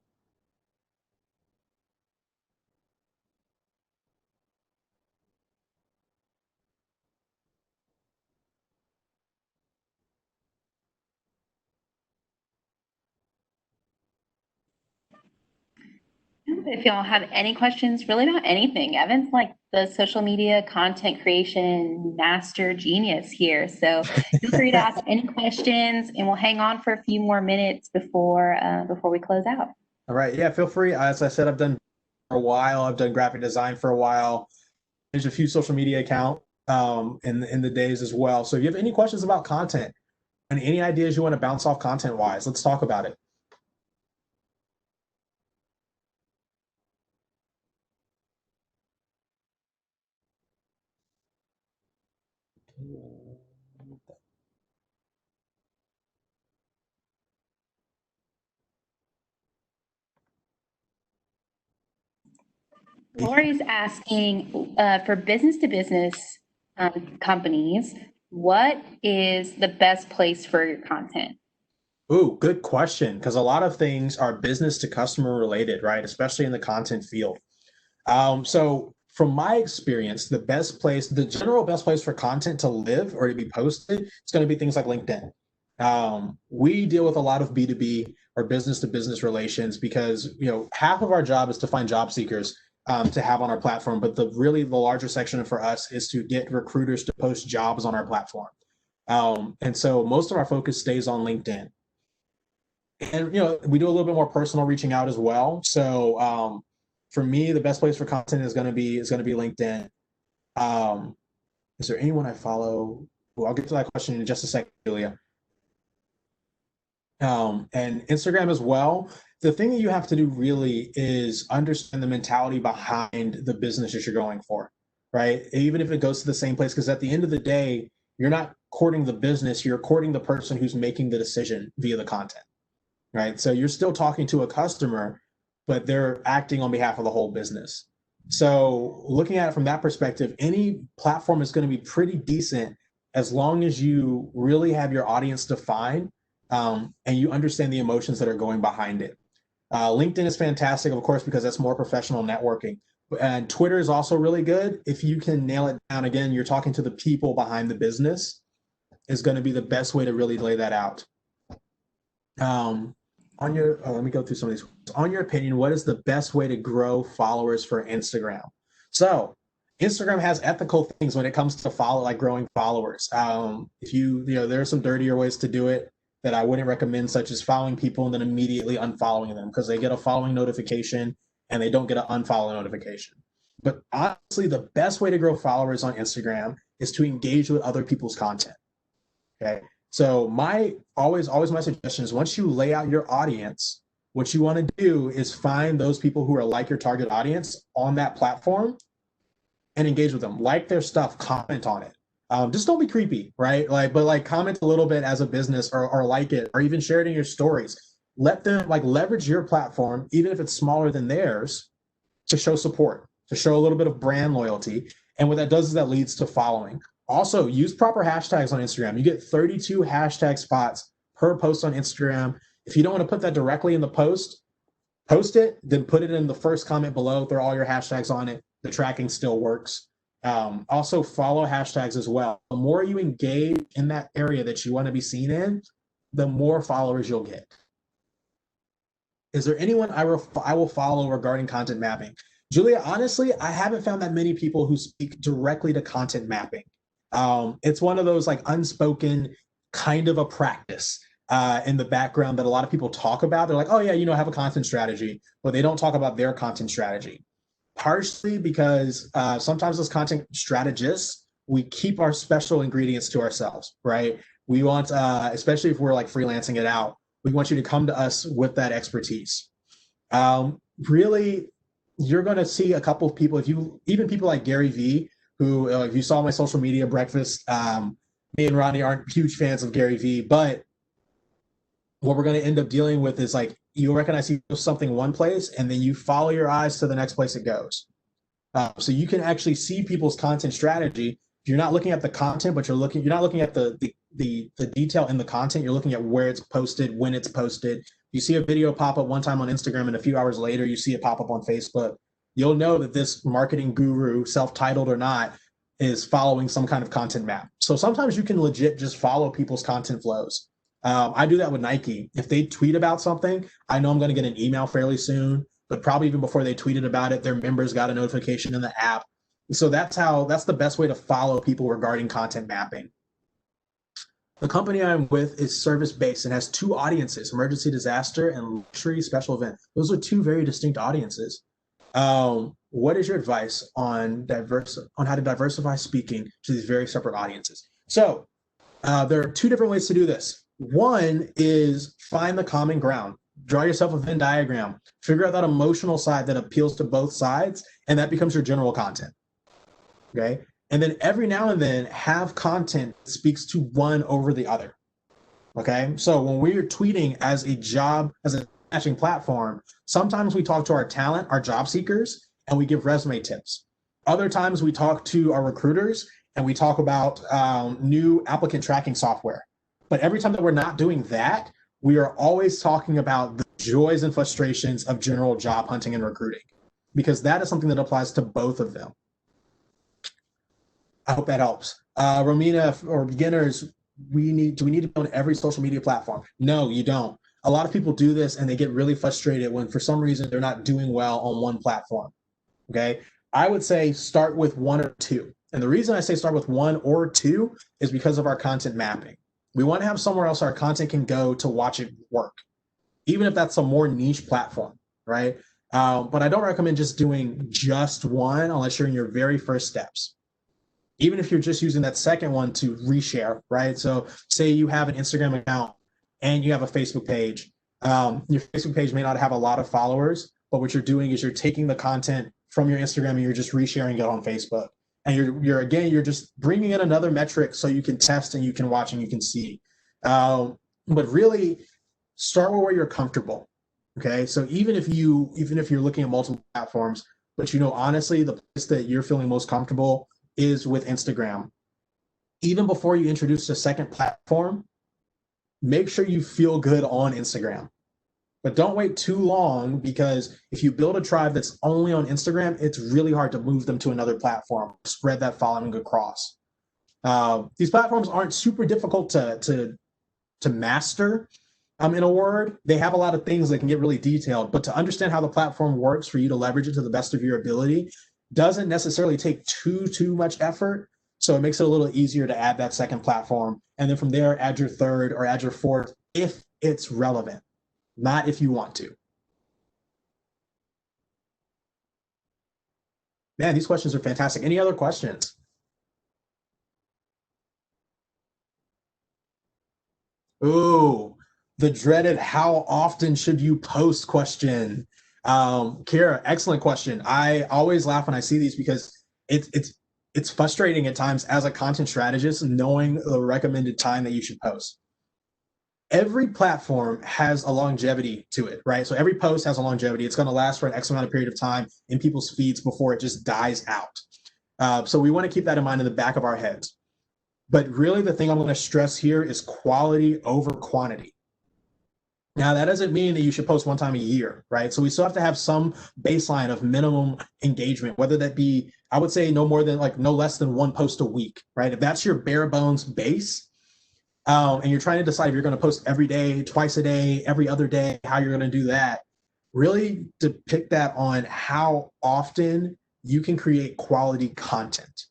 If y'all have any questions really about anything, Evan's like the social media content creation master genius here. So feel free to ask any questions, and we'll hang on for a few more minutes before we close out. All right. Yeah, feel free. As I said, I've done for a while. I've done graphic design for a while. There's a few social media accounts in the days as well. So if you have any questions about content and any ideas you want to bounce off content wise, let's talk about it. Lori's asking for business to business companies, what is the best place for your content? Ooh, good question. Because a lot of things are business to customer related, right? Especially in the content field. So from my experience, the general best place for content to live or to be posted, it's going to be things like LinkedIn. We deal with a lot of B2B or business to business relations because, half of our job is to find job seekers to have on our platform. But the larger section for us is to get recruiters to post jobs on our platform. And so most of our focus stays on LinkedIn. And we do a little bit more personal reaching out as well. So for me, the best place for content is going to be LinkedIn. Is there anyone I follow? Well, I'll get to that question in just a second, Julia. And Instagram as well. The thing that you have to do really is understand the mentality behind the business that you're going for, right? Even if it goes to the same place, because at the end of the day, you're not courting the business, you're courting the person who's making the decision via the content, right? So you're still talking to a customer, but they're acting on behalf of the whole business. So looking at it from that perspective, any platform is going to be pretty decent as long as you really have your audience defined, and you understand the emotions that are going behind it. LinkedIn is fantastic, of course, because that's more professional networking. And Twitter is also really good. If you can nail it down, again, you're talking to the people behind the business, is going to be the best way to really lay that out. Let me go through some of these. On your opinion, what is the best way to grow followers for Instagram? So Instagram has ethical things when it comes to growing followers. There are some dirtier ways to do it that I wouldn't recommend, such as following people and then immediately unfollowing them, because they get a following notification and they don't get an unfollow notification. But honestly, the best way to grow followers on Instagram is to engage with other people's content. Okay. So my suggestion is, once you lay out your audience, what you want to do is find those people who are like your target audience on that platform and engage with them. Like their stuff, comment on it. Just don't be creepy, right? But comment a little bit as a business, or like it, or even share it in your stories. Let them leverage your platform, even if it's smaller than theirs, to show support, to show a little bit of brand loyalty. And what that does is that leads to following. Also, use proper hashtags on Instagram. You get 32 hashtag spots per post on Instagram. If you don't want to put that directly in the post it, then put it in the first comment below, throw all your hashtags on it. The tracking still works. Also follow hashtags as well. The more you engage in that area that you want to be seen in, the more followers you'll get. Is there anyone I will follow regarding content mapping? Julia, honestly, I haven't found that many people who speak directly to content mapping. It's one of those unspoken kind of a practice in the background that a lot of people talk about. They're like, oh yeah, have a content strategy, but they don't talk about their content strategy. Partially because sometimes as content strategists, we keep our special ingredients to ourselves, right? We want, especially if we're freelancing it out, we want you to come to us with that expertise. Really, you're going to see a couple of people, even people like Gary Vee, who, if you saw my social media breakfast, me and Ronnie aren't huge fans of Gary Vee, but what we're going to end up dealing with is you'll recognize you post something one place and then you follow your eyes to the next place it goes. So you can actually see people's content strategy. You're not looking at the content, but you're not looking at the detail in the content. You're looking at where it's posted, when it's posted. You see a video pop up one time on Instagram and a few hours later, you see it pop up on Facebook. You'll know that this marketing guru, self-titled or not, is following some kind of content map. So sometimes you can legit just follow people's content flows. I do that with Nike. If they tweet about something, I know I'm going to get an email fairly soon, but probably even before they tweeted about it, their members got a notification in the app. So that's the best way to follow people regarding content mapping. The company I'm with is service-based and has two audiences: emergency disaster and luxury special event. Those are two very distinct audiences. What is your advice on how to diversify speaking to these very separate audiences? So there are two different ways to do this. One is find the common ground. Draw yourself a Venn diagram. Figure out that emotional side that appeals to both sides, and that becomes your general content. Okay? And then every now and then have content that speaks to one over the other. Okay? So when we're tweeting as a matching platform, sometimes we talk to our talent, our job seekers, and we give resume tips. Other times we talk to our recruiters and we talk about new applicant tracking software. But every time that we're not doing that, we are always talking about the joys and frustrations of general job hunting and recruiting, because that is something that applies to both of them. I hope that helps. Romina, for beginners, do we need to be on every social media platform? No, you don't. A lot of people do this and they get really frustrated when for some reason they're not doing well on one platform. Okay. I would say start with one or two. And the reason I say start with one or two is because of our content mapping. We want to have somewhere else our content can go to watch it work, even if that's a more niche platform, right? But I don't recommend just doing just one unless you're in your very first steps. Even if you're just using that second one to reshare, right? So say you have an Instagram account and you have a Facebook page. Your Facebook page may not have a lot of followers, but what you're doing is you're taking the content from your Instagram and you're just resharing it on Facebook. And you're just bringing in another metric so you can test and you can watch and you can see. But really, start with where you're comfortable. Okay, so even if you're looking at multiple platforms, but honestly, the place that you're feeling most comfortable is with Instagram. Even before you introduce a second platform, make sure you feel good on Instagram. But don't wait too long, because if you build a tribe that's only on Instagram, it's really hard to move them to another platform, spread that following across. These platforms aren't super difficult to master. In a word, they have a lot of things that can get really detailed, but to understand how the platform works for you to leverage it to the best of your ability doesn't necessarily take too much effort. So it makes it a little easier to add that second platform. And then from there, add your third or add your fourth if it's relevant, not if you want to. Man, these questions are fantastic. Any other questions? Ooh, the dreaded how often should you post question. Kira, excellent question. I always laugh when I see these because it's frustrating at times as a content strategist knowing the recommended time that you should post. Every platform has a longevity to it, right? So every post has a longevity. It's going to last for an X amount of period of time in people's feeds before it just dies out. So we want to keep that in mind in the back of our heads. But really, the thing I'm going to stress here is quality over quantity. Now, that doesn't mean that you should post one time a year, right? So we still have to have some baseline of minimum engagement, whether that be, I would say, no less than one post a week, right? If that's your bare bones base, and you're trying to decide if you're going to post every day, twice a day, every other day, how you're going to do that, really depict that on how often you can create quality content.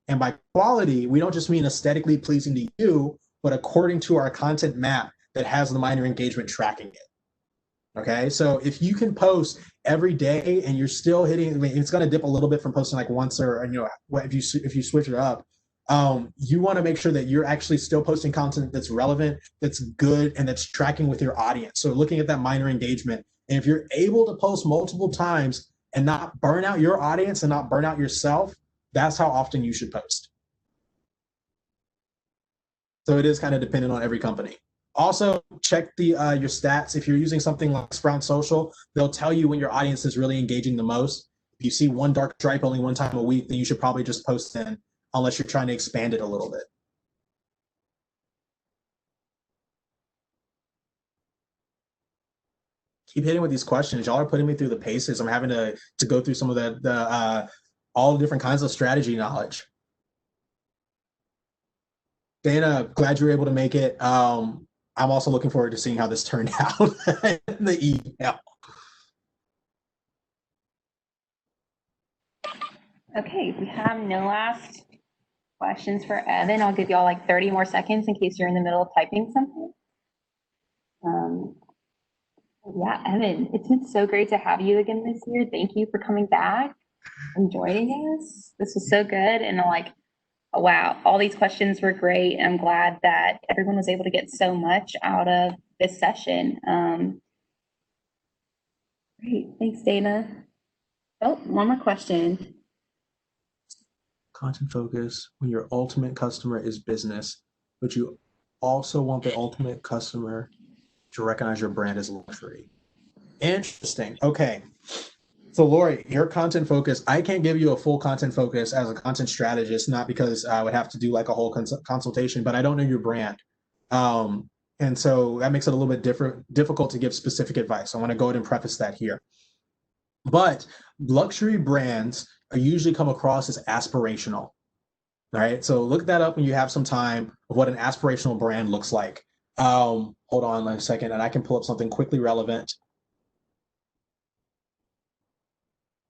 And by quality, we don't just mean aesthetically pleasing to you, but according to our content map that has the minor engagement tracking it. Okay, so if you can post every day and you're still hitting, I mean, it's going to dip a little bit from posting like once or if you switch it up. You want to make sure that you're actually still posting content that's relevant, that's good, and that's tracking with your audience. So looking at that minor engagement, and if you're able to post multiple times and not burn out your audience and not burn out yourself, that's how often you should post. So it is kind of dependent on every company. Also, check your stats. If you're using something like Sprout Social, they'll tell you when your audience is really engaging the most. If you see one dark stripe only one time a week, then you should probably just post then, unless you're trying to expand it a little bit. Keep hitting with these questions. Y'all are putting me through the paces. I'm having to go through some of the all the different kinds of strategy knowledge. Dana, glad you were able to make it. I'm also looking forward to seeing how this turned out in the email. Okay, we have no last questions for Evan. I'll give y'all like 30 more seconds in case you're in the middle of typing something. Yeah, Evan, it's been so great to have you again this year. Thank you for coming back and joining us. This was so good. And like, oh, wow, all these questions were great. I'm glad that everyone was able to get so much out of this session. Great, thanks, Dana. Oh, one more question. Content focus when your ultimate customer is business, but you also want the ultimate customer to recognize your brand as luxury. Interesting. Okay. So Lori, your content focus, I can't give you a full content focus as a content strategist, not because I would have to do like a whole consultation, but I don't know your brand. And so that makes it a little bit difficult to give specific advice. I want to go ahead and preface that here. But luxury brands are usually come across as aspirational, right? So look that up when you have some time of what an aspirational brand looks like. Hold on a second, and I can pull up something quickly relevant.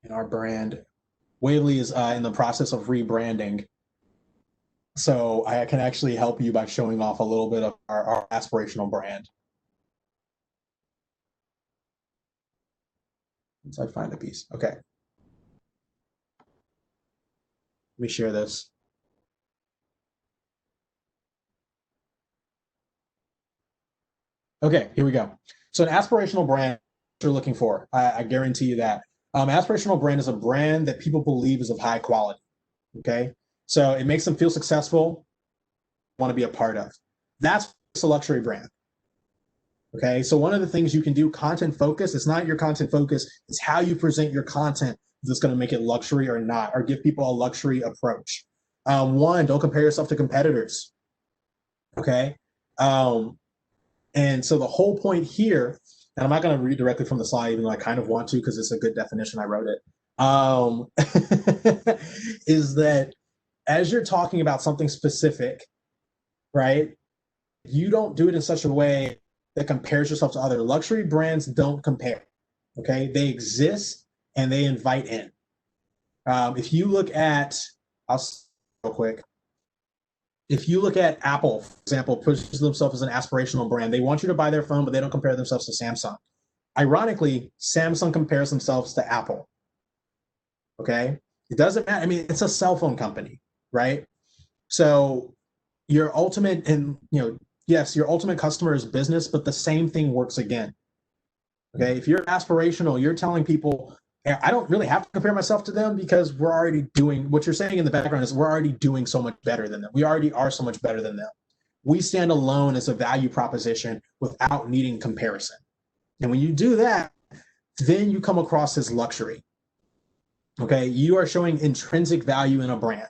in our brand. Wavely is in the process of rebranding. So I can actually help you by showing off a little bit of our aspirational brand. Once I find a piece. Okay. Let me share this. Okay, here we go. So an aspirational brand you're looking for, I guarantee you that. Aspirational brand is a brand that people believe is of high quality. Okay, so it makes them feel successful, want to be a part of. That's a luxury brand. Okay, so one of the things you can do, content focus, it's not your content focus, it's how you present your content that's going to make it luxury or not, or give people a luxury approach. One, don't compare yourself to competitors. Okay, and so the whole point here, and I'm not going to read directly from the slide, even though I kind of want to because it's a good definition. I wrote it. Is that as you're talking about something specific, right? You don't do it in such a way that compares yourself to other luxury brands. Don't compare. Okay, they exist and they invite in. If you look at, I'll real quick. If you look at Apple, for example, pushes themselves as an aspirational brand. They want you to buy their phone, but they don't compare themselves to Samsung. Ironically, Samsung compares themselves to Apple. Okay, it doesn't matter. I mean, it's a cell phone company, right? So your ultimate, and yes, your ultimate customer is business, but the same thing works again. Okay, if you're aspirational, you're telling people, I don't really have to compare myself to them because we're already doing what you're saying in the background is we're already doing so much better than them. We already are so much better than them. We stand alone as a value proposition without needing comparison. And when you do that, then you come across as luxury. Okay, you are showing intrinsic value in a brand,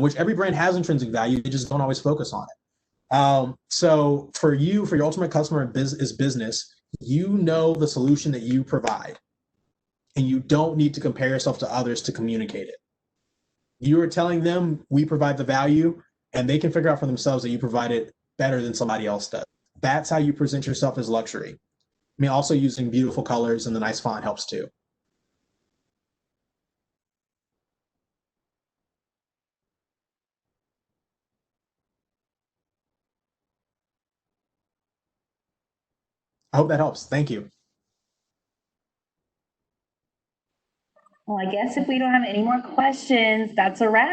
which every brand has intrinsic value. They just don't always focus on it. So for you, for your ultimate customer is business, you know the solution that you provide, and you don't need to compare yourself to others to communicate it. You are telling them we provide the value, and they can figure out for themselves that you provide it better than somebody else does. That's how you present yourself as luxury. I mean, also using beautiful colors and the nice font helps too. I hope that helps. Thank you. Well, I guess if we don't have any more questions, that's a wrap.